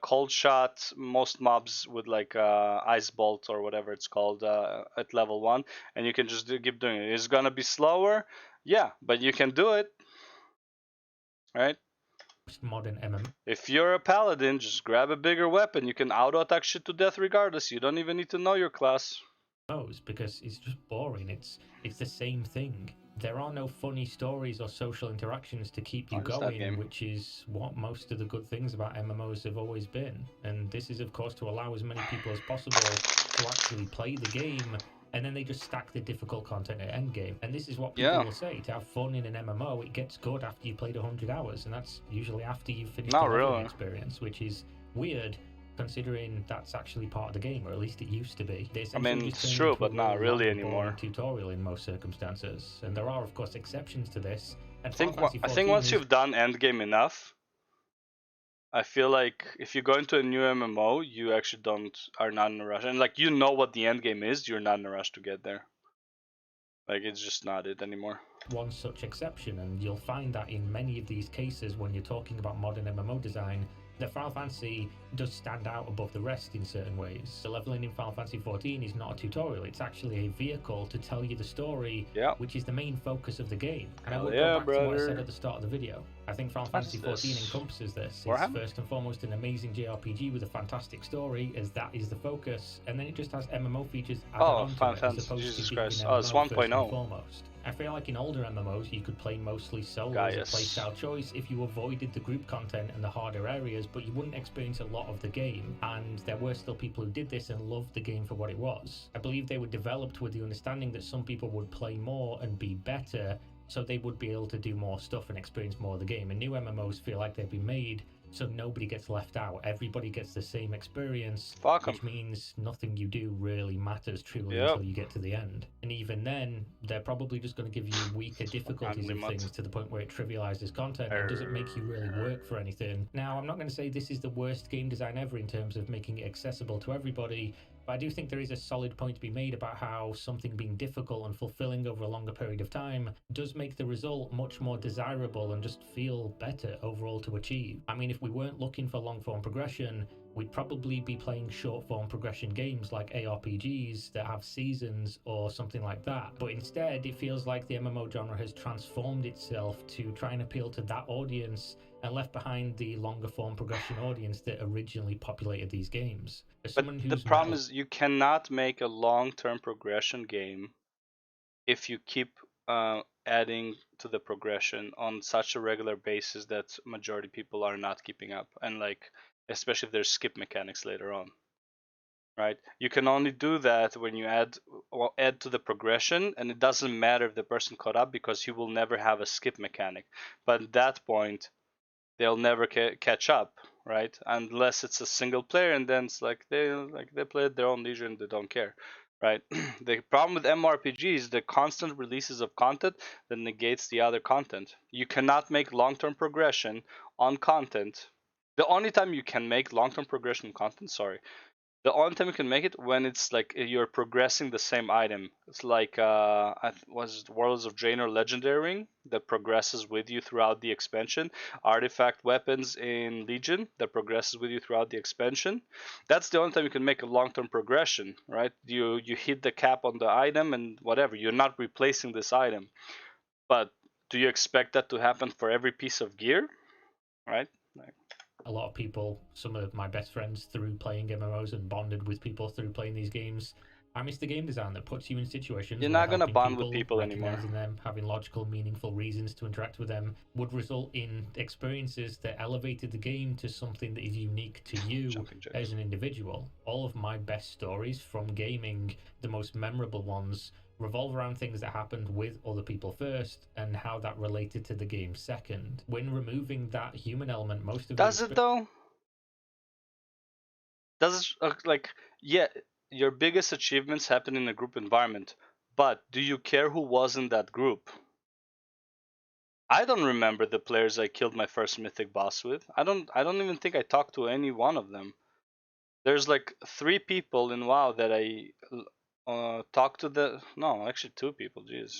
cold shot most mobs with like ice bolt or whatever it's called at level 1, and you can just keep doing it. It's gonna be slower, yeah, but you can do it, right? modern MMO If you're a paladin, just grab a bigger weapon. You can auto attack shit to death regardless. You don't even need to know your class. because it's just boring. It's the same thing. There are no funny stories or social interactions to keep you going, which is what most of the good things about MMOs have always been. And this is, of course, to allow as many people as possible to actually play the game, and then they just stack the difficult content at endgame. And this is what people will say: to have fun in an MMO, it gets good after you played 100 hours, and that's usually after you've finished the leveling experience, which is weird considering that's actually part of the game, or at least it used to be. I mean, it's true, but not really anymore. Tutorial in most circumstances, and there are, of course, exceptions to this. And I think once you've done endgame enough, I feel like if you go into a new MMO, you actually are not in a rush, and like you know what the endgame is, you're not in a rush to get there. Like it's just not it anymore. One such exception, and you'll find that in many of these cases when you're talking about modern MMO design, that Final Fantasy does stand out above the rest in certain ways. The leveling in Final Fantasy XIV is not a tutorial, it's actually a vehicle to tell you the story, which is the main focus of the game. And I will go back to what I said at the start of the video. I think Final Fantasy XIV encompasses this. It's first and foremost an amazing JRPG with a fantastic story, as that is the focus, and then it just has MMO features added onto it, as opposed to being an MMO it's first 1.0. and foremost. I feel like in older MMOs you could play mostly solo as a playstyle choice if you avoided the group content and the harder areas, but you wouldn't experience a lot of the game, and there were still people who did this and loved the game for what it was. I believe they were developed with the understanding that some people would play more and be better, so they would be able to do more stuff and experience more of the game. And new MMOs feel like they've been made so nobody gets left out. Everybody gets the same experience, which means nothing you do really matters truly until you get to the end. And even then, they're probably just going to give you weaker difficulties of things to the point where it trivializes content and doesn't make you really work for anything. Now, I'm not going to say this is the worst game design ever in terms of making it accessible to everybody, but I do think there is a solid point to be made about how something being difficult and fulfilling over a longer period of time does make the result much more desirable and just feel better overall to achieve. I mean, if we weren't looking for long-form progression, we'd probably be playing short-form progression games like ARPGs that have seasons or something like that. But instead, it feels like the MMO genre has transformed itself to try and appeal to that audience and left behind the longer-form progression audience that originally populated these games. But the problem is you cannot make a long-term progression game if you keep adding to the progression on such a regular basis that majority people are not keeping up, and like especially if there's skip mechanics later on, right? You can only do that when you add to the progression, and it doesn't matter if the person caught up because he will never have a skip mechanic. But at that point, they'll never catch up, right? Unless it's a single player, and then it's like they play at their own leisure and they don't care, right? The problem with MMORPG is the constant releases of content that negates the other content. You cannot make long-term progression on content. The only time you can make long-term progression content, sorry, the only time you can make it when it's like you're progressing the same item. It's like was it Worlds of Draenor Legendary Ring that progresses with you throughout the expansion. Artifact weapons in Legion that progresses with you throughout the expansion. That's the only time you can make a long-term progression, right? You hit the cap on the item and whatever. You're not replacing this item, but do you expect that to happen for every piece of gear, right? Like, A lot of people, some of my best friends through playing MMOs and bonded with people through playing these games. I miss the game design that puts you in situations you're where not gonna helping bond with people, people anymore. recognizing them, having logical, meaningful reasons to interact with them would result in experiences that elevated the game to something that is unique to you as an individual. All of my best stories from gaming, the most memorable ones, revolve around things that happened with other people first and how that related to the game second. When removing that human element, most of Does it though? Does it like, yeah, your biggest achievements happen in a group environment, but do you care who was in that group? I don't remember the players I killed my first mythic boss with. I don't even think I talked to any one of them. There's like 3 people in WoW that I talked to. The no, actually 2 people. Jeez,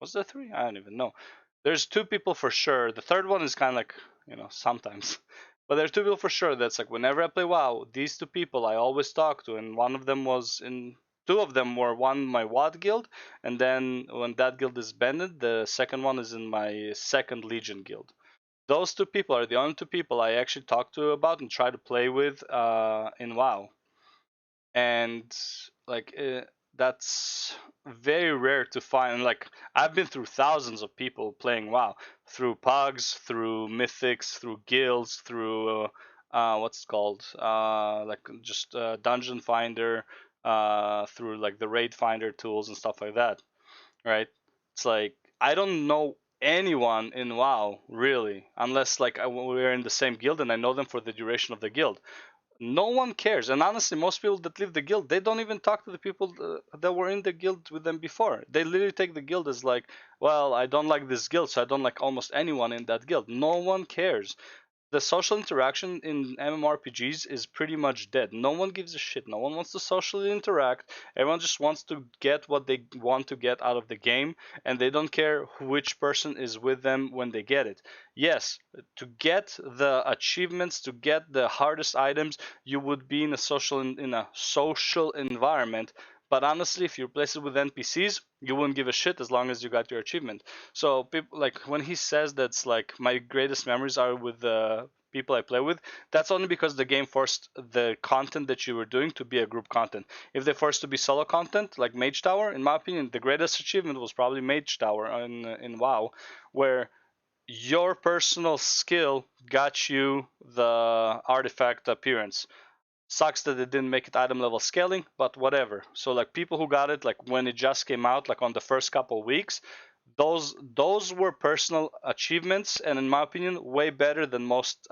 was there 3? I don't even know. There's 2 people for sure. The third one is kind of like, sometimes. But there's 2 people for sure that's like whenever I play WoW, these 2 people I always talk to, and one of them was in. 2 of them were one my WoD guild, and then when that guild is banned, the second one is in my second Legion guild. Those 2 people are the only 2 people I actually talk to about and try to play with in WoW, and like that's very rare to find. Like, I've been through thousands of people playing WoW, through pugs, through mythics, through guilds, through what's it called, like just dungeon finder, through like the raid finder tools and stuff like that, right? It's like I don't know anyone in WoW really, unless like we're in the same guild and I know them for the duration of the guild. No one cares, and honestly most people that leave the guild, they don't even talk to the people that were in the guild with them before. They literally take the guild as like, well, I don't like this guild, so I don't like almost anyone in that guild. No one cares. The social interaction in MMORPGs is pretty much dead. No one gives a shit. No one wants to socially interact. Everyone just wants to get what they want to get out of the game, and they don't care which person is with them when they get it. Yes, to get the achievements, to get the hardest items, you would be in a social environment. But honestly, if you replace it with NPCs, you wouldn't give a shit as long as you got your achievement. So people, like when he says that's like my greatest memories are with the people I play with, that's only because the game forced the content that you were doing to be a group content. If they forced to be solo content, like Mage Tower, in my opinion, the greatest achievement was probably Mage Tower in WoW, where your personal skill got you the artifact appearance. Sucks that it didn't make it item level scaling, but whatever. So like people who got it like when it just came out, like on the first couple weeks, those were personal achievements, and in my opinion, way better than most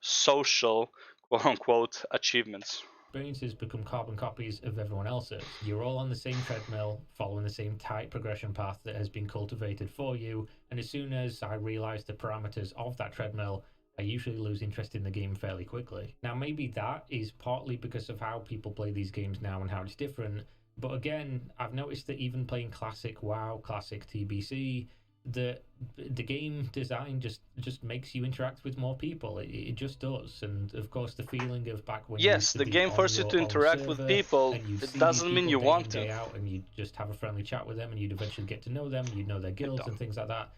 social quote unquote achievements. Experiences become carbon copies of everyone else's. You're all on the same treadmill, following the same tight progression path that has been cultivated for you, and as soon as I realise the parameters of that treadmill, I usually lose interest in the game fairly quickly. Now, maybe that is partly because of how people play these games now and how it's different, but again, I've noticed that even playing classic WoW, classic TBC, the game design just makes you interact with more people. It just does. And of course, the feeling of back when you used Yes, to the be game on forces you your to own interact with server people. and you'd It see these doesn't mean people you day want in, to. day out, and you'd just have a friendly chat with them and you'd eventually get to know them, you'd know their guilds and things like that.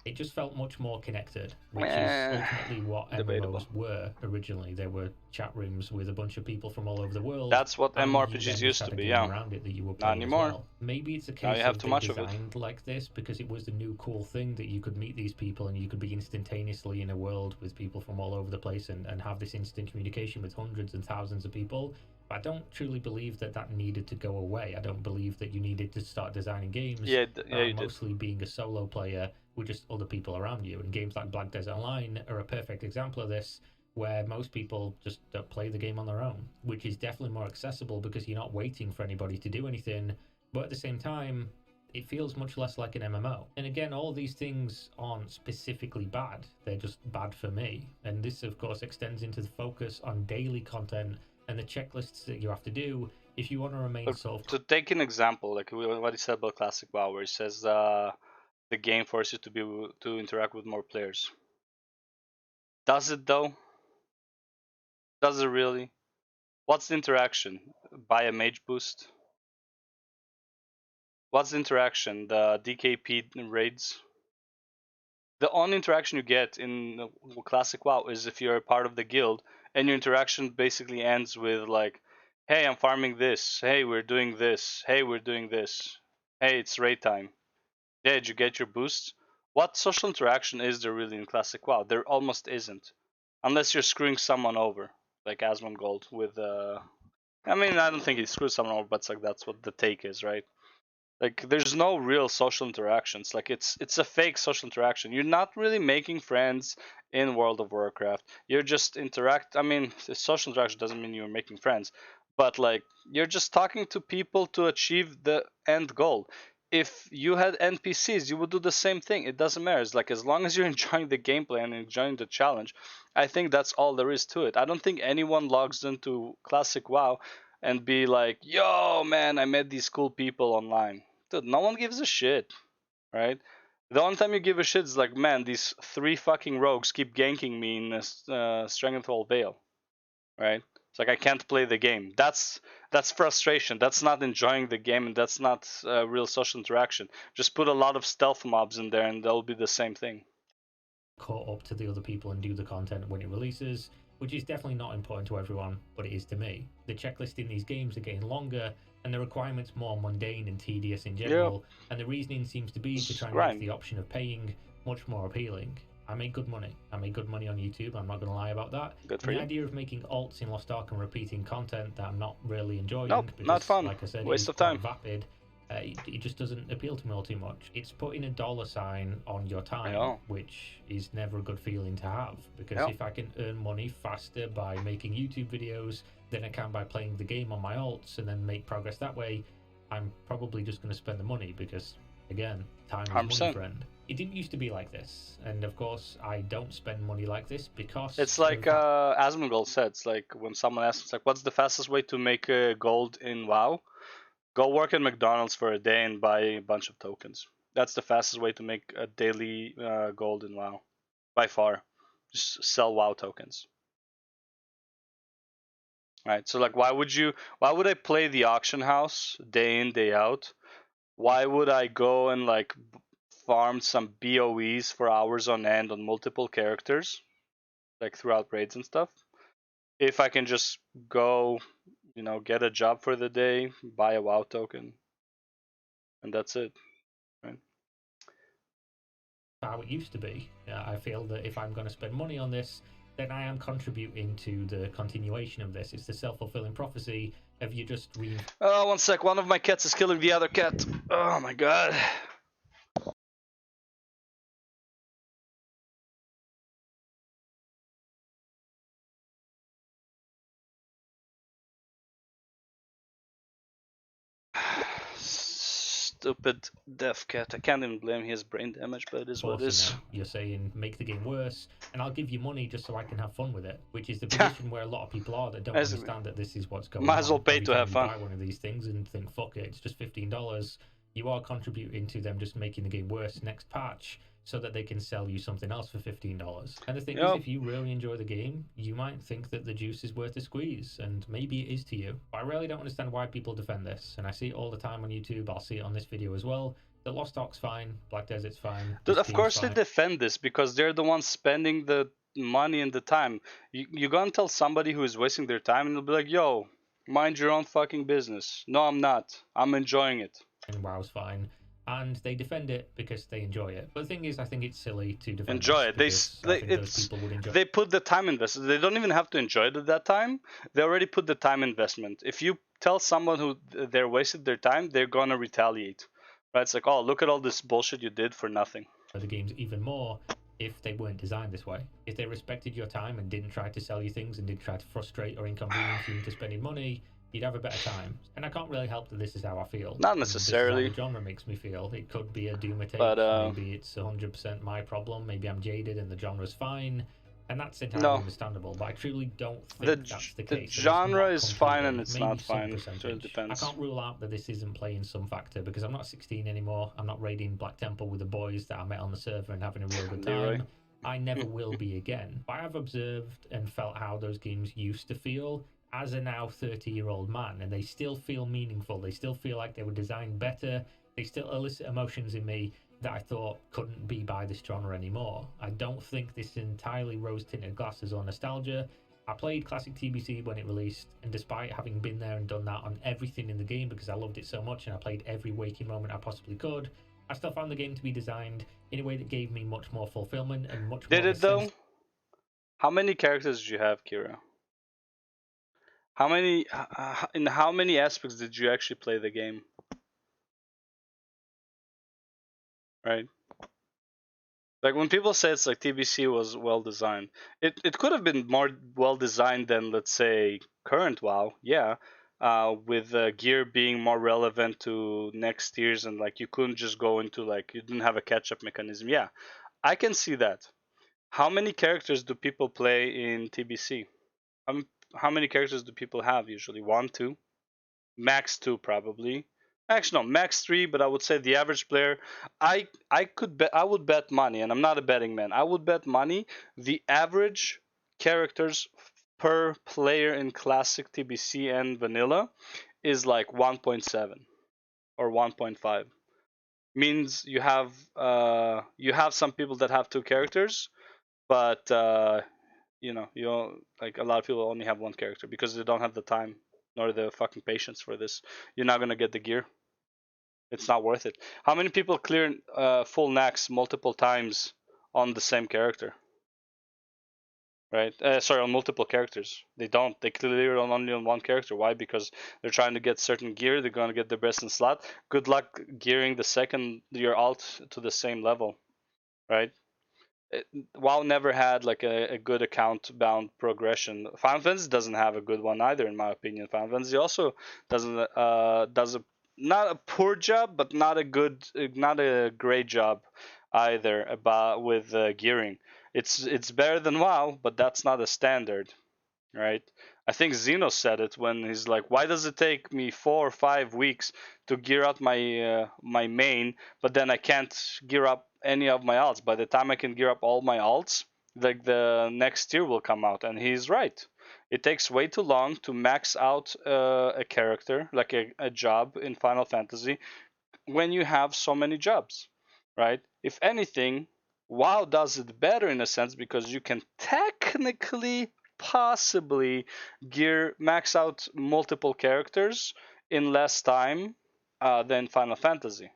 It just felt much more connected, which is ultimately what Debatable. MMOs were originally. They were chat rooms with a bunch of people from all over the world, That's what and you MMORPGs then just used to had a be, game yeah. around it that you were Not playing as anymore. well. Maybe it's a Now you case have of too they much of it. designed like this because it was the new cool thing that you could meet these people and you could be instantaneously in a world with people from all over the place and have this instant communication with hundreds and thousands of people. But I don't truly believe that that needed to go away. I don't believe that you needed to start designing games Yeah, you did. mostly being a solo player with just other people around you. And games like Black Desert Online are a perfect example of this. where most people just don't play the game on their own, which is definitely more accessible because you're not waiting for anybody to do anything. But at the same time, it feels much less like an MMO. And again, all these things aren't specifically bad, they're just bad for me. And this, of course, extends into the focus on daily content and the checklists that you have to do if you want to remain sort of. To take an example, like what he said about Classic WoW, where he says the game forces you to interact with more players. Does it though? Does it really? What's the interaction? Buy a mage boost? What's the interaction? The DKP raids? The only interaction you get in Classic WoW is if you're a part of the guild, and your interaction basically ends with like, "Hey, I'm farming this. Hey, we're doing this. Hey, we're doing this. Hey, it's raid time. Yeah, did you get your boosts?" What social interaction is there really in Classic WoW? There almost isn't, unless you're screwing someone over, like Asmongold with. I mean, I don't think he screwed someone over, but it's like that's what the take is, right? Like there's no real social interactions. Like it's a fake social interaction. You're not really making friends in World of Warcraft. You're just interact. I mean, social interaction doesn't mean you're making friends, but like you're just talking to people to achieve the end goal. If you had NPCs, you would do the same thing. It doesn't matter. It's like as long as you're enjoying the gameplay and enjoying the challenge, I think that's all there is to it. I don't think anyone logs into Classic WoW and be like, "Yo, man, I met these cool people online." Dude, no one gives a shit, right? The only time you give a shit is like, man, these 3 fucking rogues keep ganking me in Strengthful Vale, right? It's like I can't play the game. That's frustration. That's not enjoying the game, and that's not real social interaction. Just put a lot of stealth mobs in there, and they'll be the same thing. Caught up to the other people and do the content when it releases, which is definitely not important to everyone, but it is to me. The checklist in these games are getting longer, and the requirements more mundane and tedious in general, yep. And the reasoning seems to be to try and make the option of paying much more appealing. I make good money. I make good money on YouTube, I'm not going to lie about that. Good for the you. idea of making alts in Lost Ark and repeating content that I'm not really enjoying, nope, because, not fun. like I said, waste it's of time. Vapid. It just doesn't appeal to me all too much. It's putting a dollar sign on your time, which is never a good feeling to have. Because if I can earn money faster by making YouTube videos than I can by playing the game on my alts and then make progress that way, I'm probably just going to spend the money because, again, time is 100%. Money, friend. It didn't used to be like this. And of course, I don't spend money like this because... It's like Asmongold said, it's like when someone asks, it's like, what's the fastest way to make gold in WoW? Go work at McDonald's for a day and buy a bunch of tokens. That's the fastest way to make a daily gold in WoW, by far. Just sell WoW tokens. Right. So like, why would I play the auction house day in, day out? Why would I go and like farm some BOEs for hours on end on multiple characters, like throughout raids and stuff? If I can just go, get a job for the day, buy a WoW token, and that's it. Right. How it used to be. I feel that if I'm going to spend money on this, then I am contributing to the continuation of this. It's the self-fulfilling prophecy of you just Oh, one sec. One of my cats is killing the other cat. Oh my god. Stupid deaf cat. I can't even blame his brain damage, but it is what it is. You're saying make the game worse, and I'll give you money just so I can have fun with it, which is the position where a lot of people are that don't understand that this is what's going on. Might as well pay to have fun. Buy one of these things and think, fuck it, it's just $15. You are contributing to them just making the game worse next patch, so that they can sell you something else for $15. And the thing is, if you really enjoy the game, you might think that the juice is worth the squeeze, and maybe it is to you. But I really don't understand why people defend this, and I see it all the time on YouTube. I'll see it on this video as well. The Lost Ark's fine, Black Desert's fine. Dude, of course they defend this because they're the ones spending the money and the time. You go and tell somebody who is wasting their time, and they'll be like, "Yo, mind your own fucking business." No, I'm not. I'm enjoying it. And WoW's fine. And they defend it because they enjoy it. But the thing is, I think it's silly to defend enjoy it. They put the time investment. They don't even have to enjoy it at that time. They already put the time investment. If you tell someone who they're wasted their time, they're gonna retaliate. Right? It's like, oh, look at all this bullshit you did for nothing. The game's even more. if they weren't designed this way. If they respected your time and didn't try to sell you things and didn't try to frustrate or inconvenience you into spending money, you'd have a better time. And I can't really help that this is how I feel. Not And this is how necessarily, the genre makes me feel. It could be a Doomer take. but Maybe it's 100% my problem. Maybe I'm jaded and the genre's fine. And that's entirely no, understandable, but I truly don't think that's the the case. genre is fine and Completely. it's Maybe not some fine. So it percentage. I depends. can't rule out that this isn't playing some factor because I'm not 16 anymore. I'm not raiding Black Temple with the boys that I met on the server and having a real good Leroy. time. I never will be again. But I have observed and felt how those games used to feel as a now 30-year-old man, and they still feel meaningful. They still feel like they were designed better. They still elicit emotions in me that I thought couldn't be by this genre anymore. I don't think this entirely rose-tinted glasses or nostalgia. I played classic TBC when it released, and despite having been there and done that on everything in the game because I loved it so much and I played every waking moment I possibly could, I still found the game to be designed in a way that gave me much more fulfillment and much more. Did it though? How many characters did you have, Kira? How many? In how many aspects did you actually play the game? Right. Like when people say it's like TBC was well designed, it could have been more well designed than, let's say, current WoW. Yeah, with gear being more relevant to next year's, and like you couldn't just go into, like, you didn't have a catch up mechanism. Yeah, I can see that. How many characters do people play in TBC? How many characters do people have usually? One, two, max two probably. Actually, no, max three. But I would say the average player, I could bet, I would bet money, and I'm not a betting man. I would bet money the average characters per player in classic TBC and vanilla is like 1.7 or 1.5. Means you have some people that have two characters, but you know, like a lot of people only have one character because they don't have the time nor the fucking patience for this. You're not gonna get the gear. It's not worth it. How many people clear full Nax multiple times on the same character? Right? Sorry, on multiple characters. They don't. They clear on only on one character. Why? Because they're trying to get certain gear. They're gonna get the best in slot. Good luck gearing the second your alt to the same level. Right? WoW never had like a good account bound progression. Final Fantasy doesn't have a good one either, in my opinion. Final Fantasy also doesn't does a not a poor job, but not a great job either about with gearing. It's better than WoW, but that's not a standard, right? I think Zeno said it when he's like, "Why does it take me 4 or 5 weeks to gear up my main, but then I can't gear up any of my alts? By the time I can gear up all my alts, like the next tier will come out." And he's right. It takes way too long to max out a character, like a job in Final Fantasy, when you have so many jobs, right? If anything, WoW does it better in a sense because you can technically, possibly gear max out multiple characters in less time than Final Fantasy.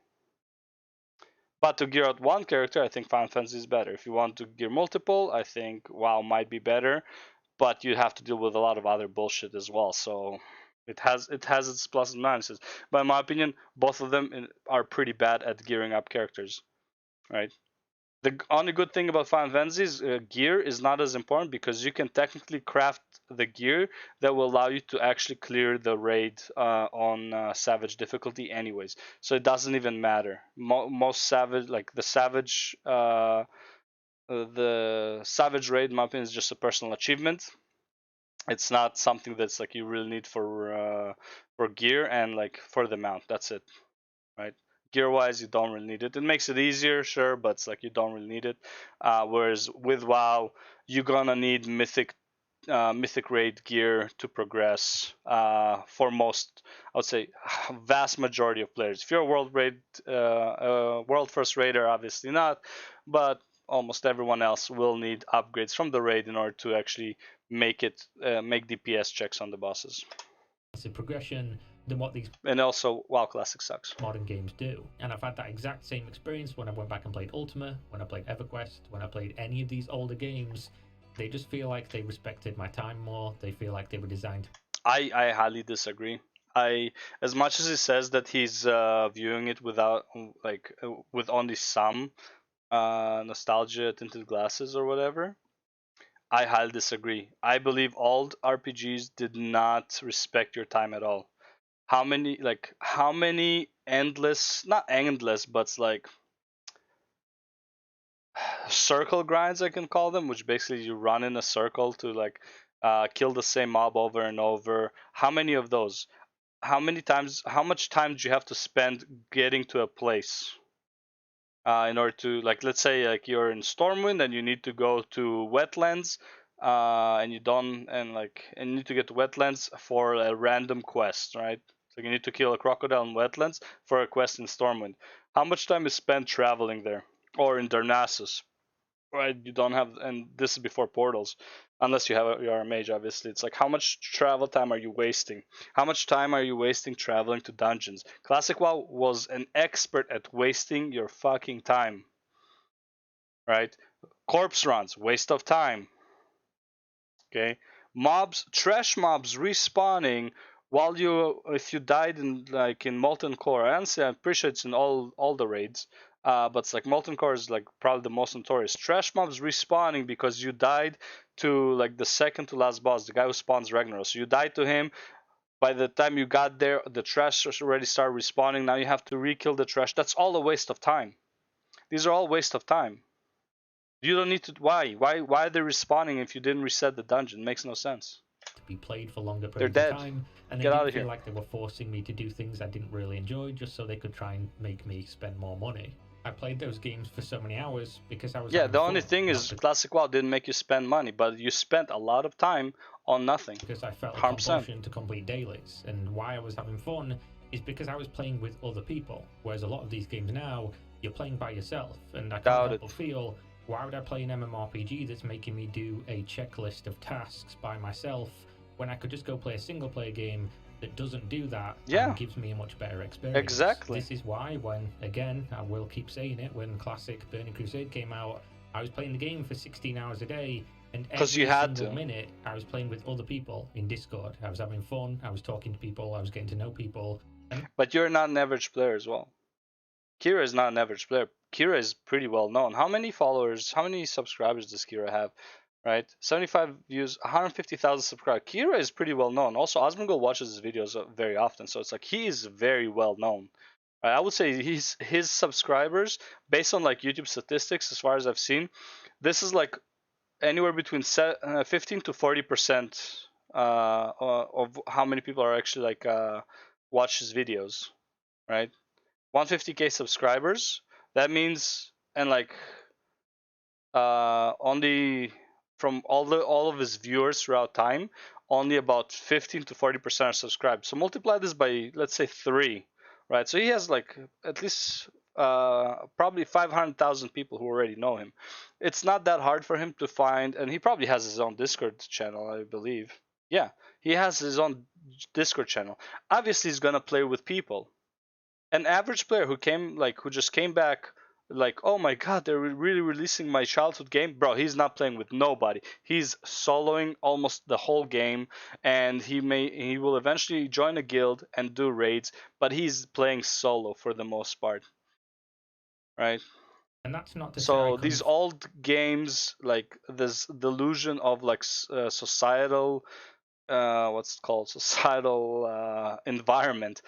But to gear out one character, I think Final Fantasy is better. If you want to gear multiple, I think WoW might be better, but you have to deal with a lot of other bullshit as well. So it has its pluses and minuses. But in my opinion, both of them are pretty bad at gearing up characters, right? The only good thing about Final Fantasy is gear is not as important because you can technically craft the gear that will allow you to actually clear the raid on Savage difficulty, anyways. So it doesn't even matter. Most Savage, like the Savage raid, in my opinion, is just a personal achievement. It's not something that's like you really need for gear and like for the mount. That's it, right? Gear wise, you don't really need it. It makes it easier, sure, but it's like you don't really need it. Whereas with WoW, you're gonna need mythic raid gear to progress for most, I would say, vast majority of players. If you're a world first raider, obviously not, but almost everyone else will need upgrades from the raid in order to actually make DPS checks on the bosses. It's a progression than what these And also, WoW Classic sucks. modern games do. And I've had that exact same experience when I went back and played Ultima, when I played EverQuest, when I played any of these older games. They just feel like they respected my time more. They feel like they were designed. I highly disagree. As much as he says that he's viewing it without with only some nostalgia tinted glasses or whatever. I highly disagree. I believe old RPGs did not respect your time at all. How many endless, not endless, but it's like circle grinds, I can call them, which basically you run in a circle to like kill the same mob over and over. How many of those? How many times? How much time do you have to spend getting to a place in order to, like, let's say like you're in Stormwind and you need to go to wetlands, and you don't and you need to get to wetlands for a random quest, right? So you need to kill a crocodile in wetlands for a quest in Stormwind. How much time is spent traveling there, or in Darnassus? Right, you don't have, and this is before portals, unless you're a mage, obviously. It's like, how much travel time are you wasting? How much time are you wasting traveling to dungeons? Classic WoW was an expert at wasting your fucking time, right? Corpse runs, waste of time. Okay, mobs, trash mobs respawning while you, if you died in like in Molten Core. Honestly, I'm pretty sure it's in all the raids. But it's like Molten Core is like probably the most notorious. Trash mobs respawning because you died to like the second to last boss, the guy who spawns Ragnaros. So you died to him. By the time you got there, the trash already started respawning. Now you have to re-kill the trash. That's all a waste of time. These are all waste of time. You don't need to. Why are they respawning if you didn't reset the dungeon? It makes no sense. To be played for longer They're periods of dead. time, and they Get out didn't of feel here. like they were forcing me to do things I didn't really enjoy just so they could try and make me spend more money. I played those games for so many hours because I was Yeah, having the only fun, thing not is Classic WoW didn't make you spend money, but you spent a lot of time on nothing. because I felt a 100%. compulsion to complete dailies. And why I was having fun is because I was playing with other people. Whereas a lot of these games now, you're playing by yourself, and I can't Doubt help it. but feel, why would I play an MMORPG that's making me do a checklist of tasks by myself when I could just go play a single player game that doesn't do that Yeah, and gives me a much better experience? exactly. This is why, when, again, I will keep saying it, when Classic Burning Crusade came out, I was playing the game for 16 hours a day, and Because you every had single to. minute I was playing with other people in Discord. I was having fun, I was talking to people, I was getting to know people. But you're not an average player as well. Kira is not an average player. Kira is pretty well known. How many followers, how many subscribers does Kira have? Right? 75 views, 150,000 subscribers. Kira is pretty well known. Also, Osmongold watches his videos very often, so it's like he is very well known. I would say his subscribers, based on like YouTube statistics, as far as I've seen, this is like anywhere between 15 to 40% of how many people are actually like watch his videos, right? 150k subscribers. That means, and like only from all of his viewers throughout time, only about 15 to 40% are subscribed. So multiply this by, let's say, 3, right? So he has like at least probably 500,000 people who already know him. It's not that hard for him to find, and he probably has his own Discord channel, I believe. Yeah, he has his own Discord channel. Obviously, he's gonna play with people. An average player who just came back, like, oh my god, they're really releasing my childhood game, bro. He's not playing with nobody. He's soloing almost the whole game, and he will eventually join a guild and do raids, but he's playing solo for the most part, right? And that's not to say I So these couldn't. old games, like this delusion of like societal, what's it called, societal environment,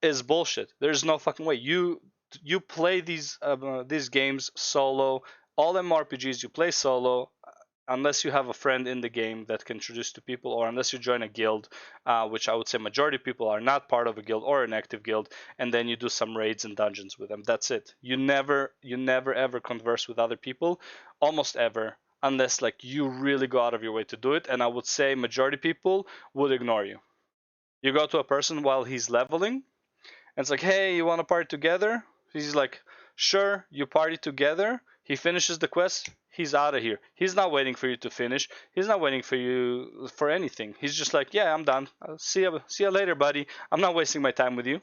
is bullshit. There's no fucking way. You play these games solo. All MMORPGs you play solo, unless you have a friend in the game that can introduce to people, or unless you join a guild, which I would say majority of people are not part of a guild or an active guild, and then you do some raids and dungeons with them. That's it. You never ever converse with other people, almost ever, unless like you really go out of your way to do it. And I would say majority people would ignore you. You go to a person while he's leveling, and it's like, hey, you want to party together? He's like, sure, you party together. He finishes the quest. He's out of here. He's not waiting for you to finish. He's not waiting for you for anything. He's just like, yeah, I'm done. I'll see you later, buddy. I'm not wasting my time with you.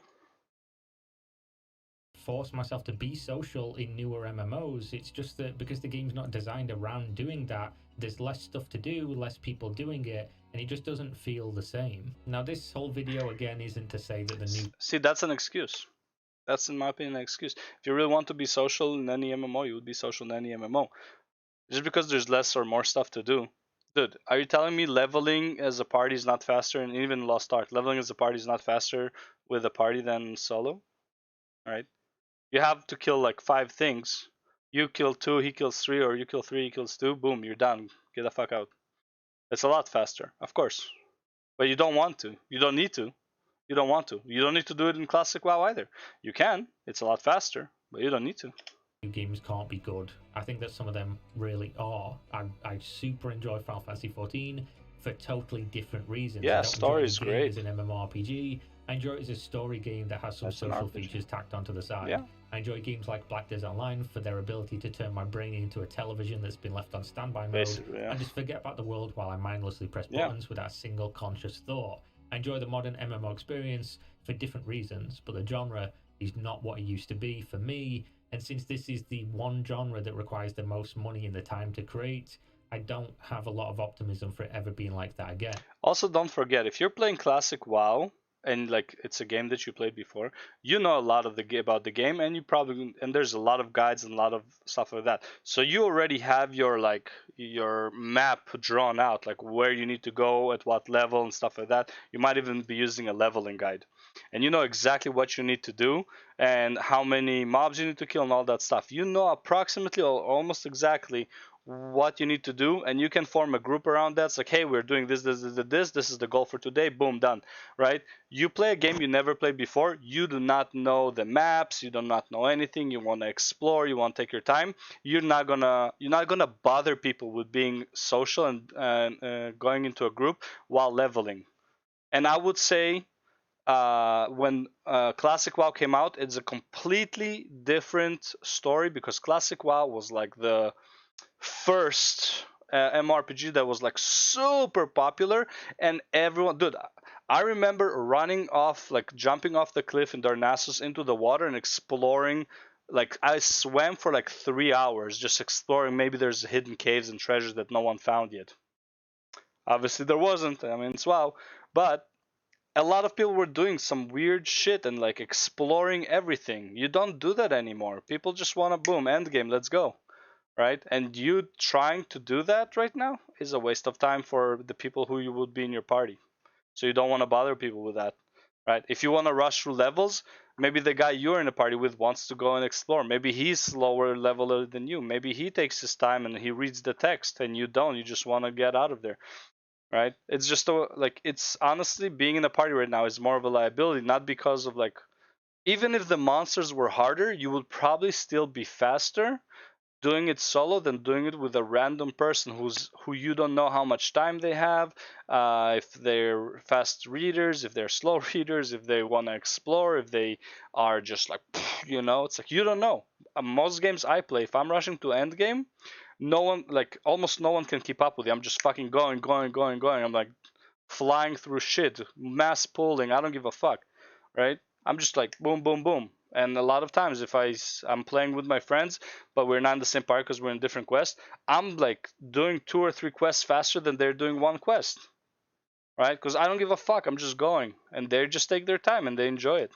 Force myself to be social in newer MMOs. It's just that because the game's not designed around doing that, there's less stuff to do, less people doing it, and it just doesn't feel the same. Now, this whole video again isn't to say that the new See, that's an excuse. That's, in my opinion, an excuse. If you really want to be social in any MMO, you would be social in any MMO. Just because there's less or more stuff to do. Dude, are you telling me leveling as a party is not faster, and even Lost Ark, leveling as a party is not faster with a party than solo? Right? You have to kill like 5 things. You kill 2, he kills 3, or you kill 3, he kills 2. Boom, you're done. Get the fuck out. It's a lot faster, of course. But you don't want to. You don't need to. You don't want to. You don't need to do it in Classic WoW either. You can. It's a lot faster, but you don't need to. Games can't be good. I think that some of them really are. I super enjoy Final Fantasy 14 for totally different reasons. Yeah, I don't story enjoy is the game great. as an MMORPG. I enjoy it as a story game that has some That's an social RPG. features tacked onto the side. Yeah. I enjoy games like Black Desert Online for their ability to turn my brain into a television that's been left on standby mode Basically, yeah. and just forget about the world while I mindlessly press Yeah. buttons without a single conscious thought. I enjoy the modern MMO experience for different reasons, but the genre is not what it used to be for me. And since this is the one genre that requires the most money and the time to create, I don't have a lot of optimism for it ever being like that again. Also, don't forget, if you're playing Classic WoW and like it's a game that you played before, you know a lot of about the game, and you probably, and there's a lot of guides and a lot of stuff like that. So you already have your like your map drawn out, like where you need to go at what level and stuff like that. You might even be using a leveling guide, and you know exactly what you need to do and how many mobs you need to kill and all that stuff. You know approximately or almost exactly what you need to do, and you can form a group around that. It's like, hey, we're doing this is the goal for today, boom, done. Right? You play a game you never played before, you do not know the maps, you do not know anything, you want to explore, you want to take your time. You're not gonna bother people with being social and going into a group while leveling. And I would say when Classic WoW came out, it's a completely different story, because Classic WoW was like the first MMORPG that was like super popular, and everyone, dude, I remember running off, like jumping off the cliff in Darnassus into the water and exploring. Like I swam for like 3 hours just exploring. Maybe there's hidden caves and treasures that no one found yet. Obviously there wasn't. I mean, it's WoW, but a lot of people were doing some weird shit and like exploring everything. You don't do that anymore. People just want to boom, end game, let's go. Right? And you trying to do that right now is a waste of time for the people who you would be in your party. So you don't want to bother people with that. Right? If you want to rush through levels, maybe the guy you're in a party with wants to go and explore. Maybe he's lower level than you. Maybe he takes his time and he reads the text and you don't. You just want to get out of there. Right? It's just like, it's honestly, being in a party right now is more of a liability, not because of like, even if the monsters were harder, you would probably still be faster doing it solo than doing it with a random person who you don't know how much time they have, if they're fast readers, if they're slow readers, if they want to explore, if they are just like, it's like you don't know. Most games I play, if I'm rushing to end game, no one, like almost no one can keep up with you. I'm just fucking going, going, going, going. I'm like flying through shit, mass pulling. I don't give a fuck, right? I'm just like boom, boom, boom. And a lot of times, if I'm playing with my friends, but we're not in the same party because we're in different quests, I'm like doing 2 or 3 quests faster than they're doing one quest, right? Because I don't give a fuck. I'm just going, and they just take their time and they enjoy it.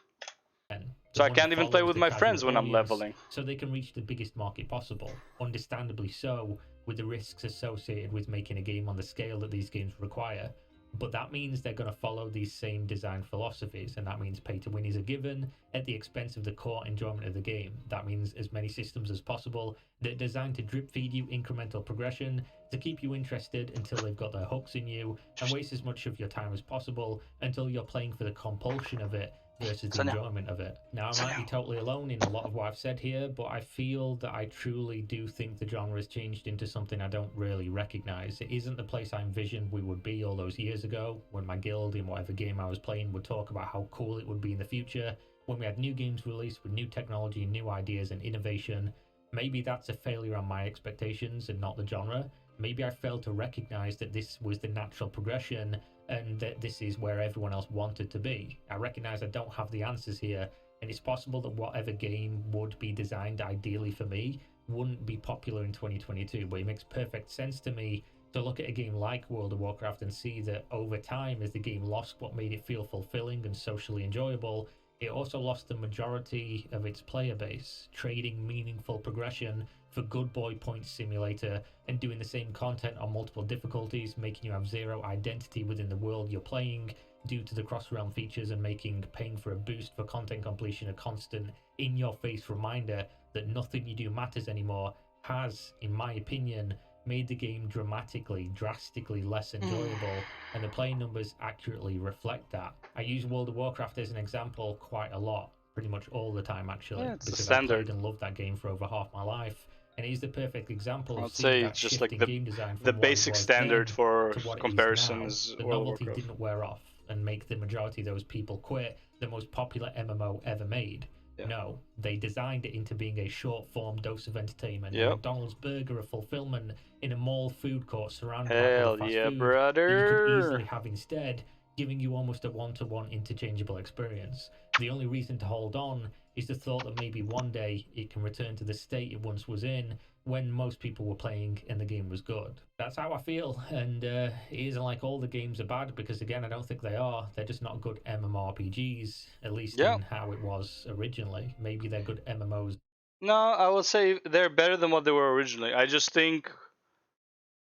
So I One that can't even play follows with the my casual friends when I'm audience leveling. so they can reach the biggest market possible. Understandably so, with the risks associated with making a game on the scale that these games require. But that means they're going to follow these same design philosophies, and that means pay to win is a given at the expense of the core enjoyment of the game. That means as many systems as possible that are designed to drip feed you incremental progression to keep you interested until they've got their hooks in you, and waste as much of your time as possible until you're playing for the compulsion of it versus the enjoyment of it. Now, I might be totally alone in a lot of what I've said here, but I feel that I truly do think the genre has changed into something I don't really recognize. It isn't the place I envisioned we would be all those years ago, when my guild in whatever game I was playing would talk about how cool it would be in the future, when we had new games released with new technology, new ideas and innovation. Maybe that's a failure on my expectations and not the genre. Maybe I failed to recognize that this was the natural progression and that this is where everyone else wanted to be. I recognize I don't have the answers here, and it's possible that whatever game would be designed ideally for me wouldn't be popular in 2022, but it makes perfect sense to me to look at a game like World of Warcraft and see that over time, as the game lost what made it feel fulfilling and socially enjoyable, it also lost the majority of its player base, trading meaningful progression for Good Boy Point Simulator and doing the same content on multiple difficulties, making you have zero identity within the world you're playing due to the cross-realm features, and making paying for a boost for content completion a constant in-your-face reminder that nothing you do matters anymore, has, in my opinion, made the game drastically less enjoyable, and the play numbers accurately reflect that. I use World of Warcraft as an example quite a lot, pretty much all the time actually, Yeah, it's the because I played standard. and loved that game for over half my life. And it is the perfect example of I'd seeing say that it's just shift like in game design the from what it basic was standard then for to what it is comparison now. is The World of novelty Warcraft. didn't wear off and make the majority of those people quit the most popular MMO ever made. Yeah. No, they designed it into being a short form dose of entertainment, a Yep. McDonald's burger of fulfillment in a mall food court surrounded by Hell other fast yeah, food that you could brother. easily have instead, giving you almost a one-to-one interchangeable experience. The only reason to hold on is the thought that maybe one day it can return to the state it once was in when most people were playing and the game was good. That's how I feel, and it isn't like all the games are bad, because again, I don't think they are. They're just not good MMORPGs, at least Yeah. in how it was originally. Maybe they're good MMOs. No, I would say they're better than what they were originally. I just think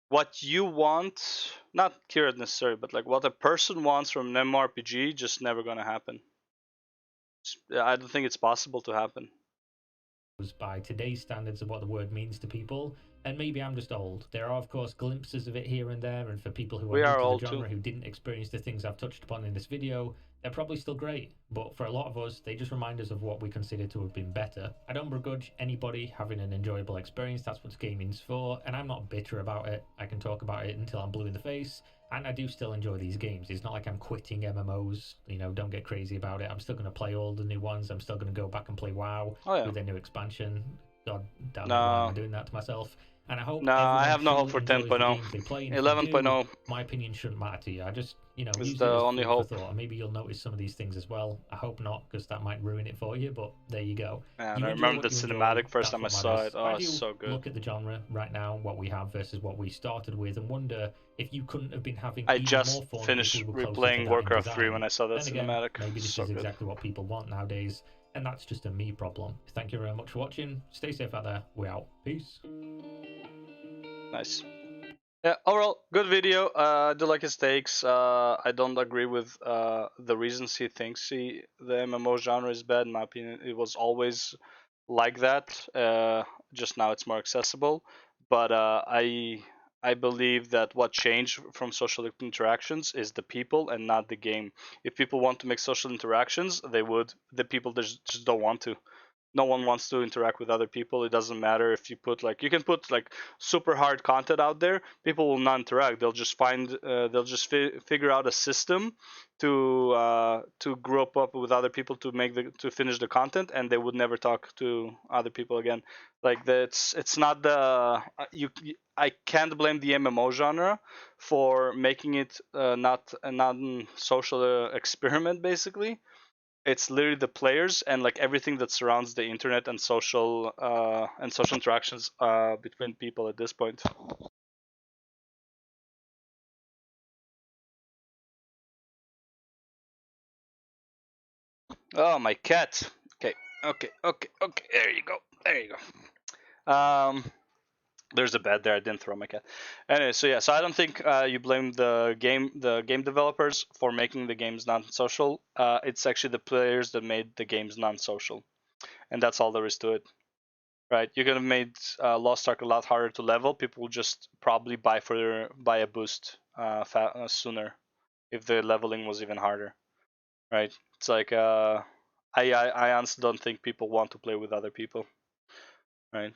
what you want, not Kira necessarily, but like what a person wants from an MMORPG, just never gonna happen. I don't think it's possible to happen. By today's standards of what the word means to people, and maybe I'm just old. There are, of course, glimpses of it here and there, and for people who are We new are to the old too. genre, who didn't experience the things I've touched upon in this video, they're probably still great, but for a lot of us, they just remind us of what we consider to have been better. I don't begrudge anybody having an enjoyable experience, that's what gaming's for, and I'm not bitter about it. I can talk about it until I'm blue in the face, and I do still enjoy these games. It's not like I'm quitting MMOs, don't get crazy about it. I'm still going to play all the new ones. I'm still going to go back and play WoW with their new expansion. God damn it, why am I doing that to myself? And I hope I everyone have no hope truly for enjoys the 10.0. games they play, and if you do, 11.0 my opinion shouldn't matter to you. I just, is use the it as only food for hope. thought, and maybe you'll notice some of these things as well. I hope not, because that might ruin it for you, but there you go. And You I enjoy remember what the you enjoy, cinematic first that's time I what saw matters. it. Oh, I it's do so good. look at the genre right now, what we have versus what we started with, and wonder if you couldn't have been having I even just more fun if finished we were closer to replaying that Warcraft in 3 design. when I saw that Then again, cinematic. maybe this So is good. exactly what people want nowadays, and that's just a me problem. Thank you very much for watching. Stay safe out there. We're out. Peace. Nice. Yeah, overall, good video. I do like his takes. I don't agree with the reasons he thinks the MMO genre is bad. In my opinion, it was always like that. Just now it's more accessible. But I believe that what changed from social interactions is the people and not the game. If people want to make social interactions, they would. The people just don't want to. No one wants to interact with other people. It doesn't matter if you put you can put super hard content out there. People will not interact. They'll just they'll just figure out a system to group up with other people to finish the content, and they would never talk to other people again. Like that's it's not the I can't blame the MMO genre for making it not a non-social experiment basically. It's literally the players and everything that surrounds the internet and social interactions between people at this point. Oh, my cat. Okay, okay. There you go. There you go. There's a bed there. I didn't throw my cat. Anyway, so yeah, so I don't think you blame the game developers for making the games non-social. It's actually the players that made the games non-social, and that's all there is to it. Right, you're gonna make Lost Ark a lot harder to level. People will just probably buy a boost sooner if the leveling was even harder. Right, it's like I honestly don't think people want to play with other people. Right,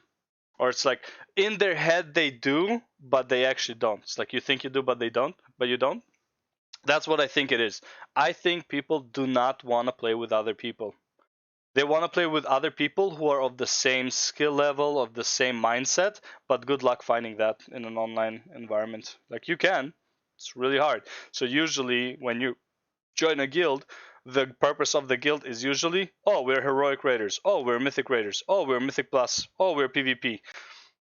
or it's like in their head they do, but they actually don't. It's like you think you do, but they don't, but you don't. That's what I think it is. I think people do not want to play with other people. They want to play with other people who are of the same skill level, of the same mindset, but good luck finding that in an online environment. Like you can, it's really hard. So usually when you join a guild, the purpose of the guild is usually, oh, we're heroic raiders, oh, we're mythic raiders, oh, we're mythic plus, oh, we're PvP.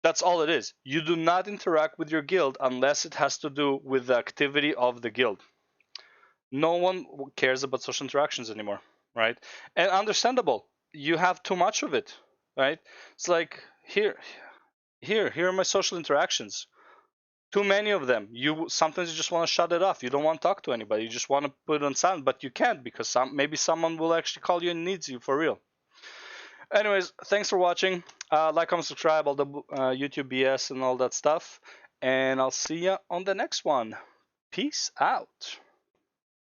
That's all it is. You do not interact with your guild unless it has to do with the activity of the guild. No one cares about social interactions anymore. right? And understandable. You have too much of it, right? It's like here are my social interactions. Too many of them. You sometimes you just want to shut it off. You don't want to talk to anybody. You just want to put it on silent, but you can't because maybe someone will actually call you and needs you for real. Anyways, thanks for watching. Like, comment, subscribe, all the YouTube BS and all that stuff. And I'll see you on the next one. Peace out.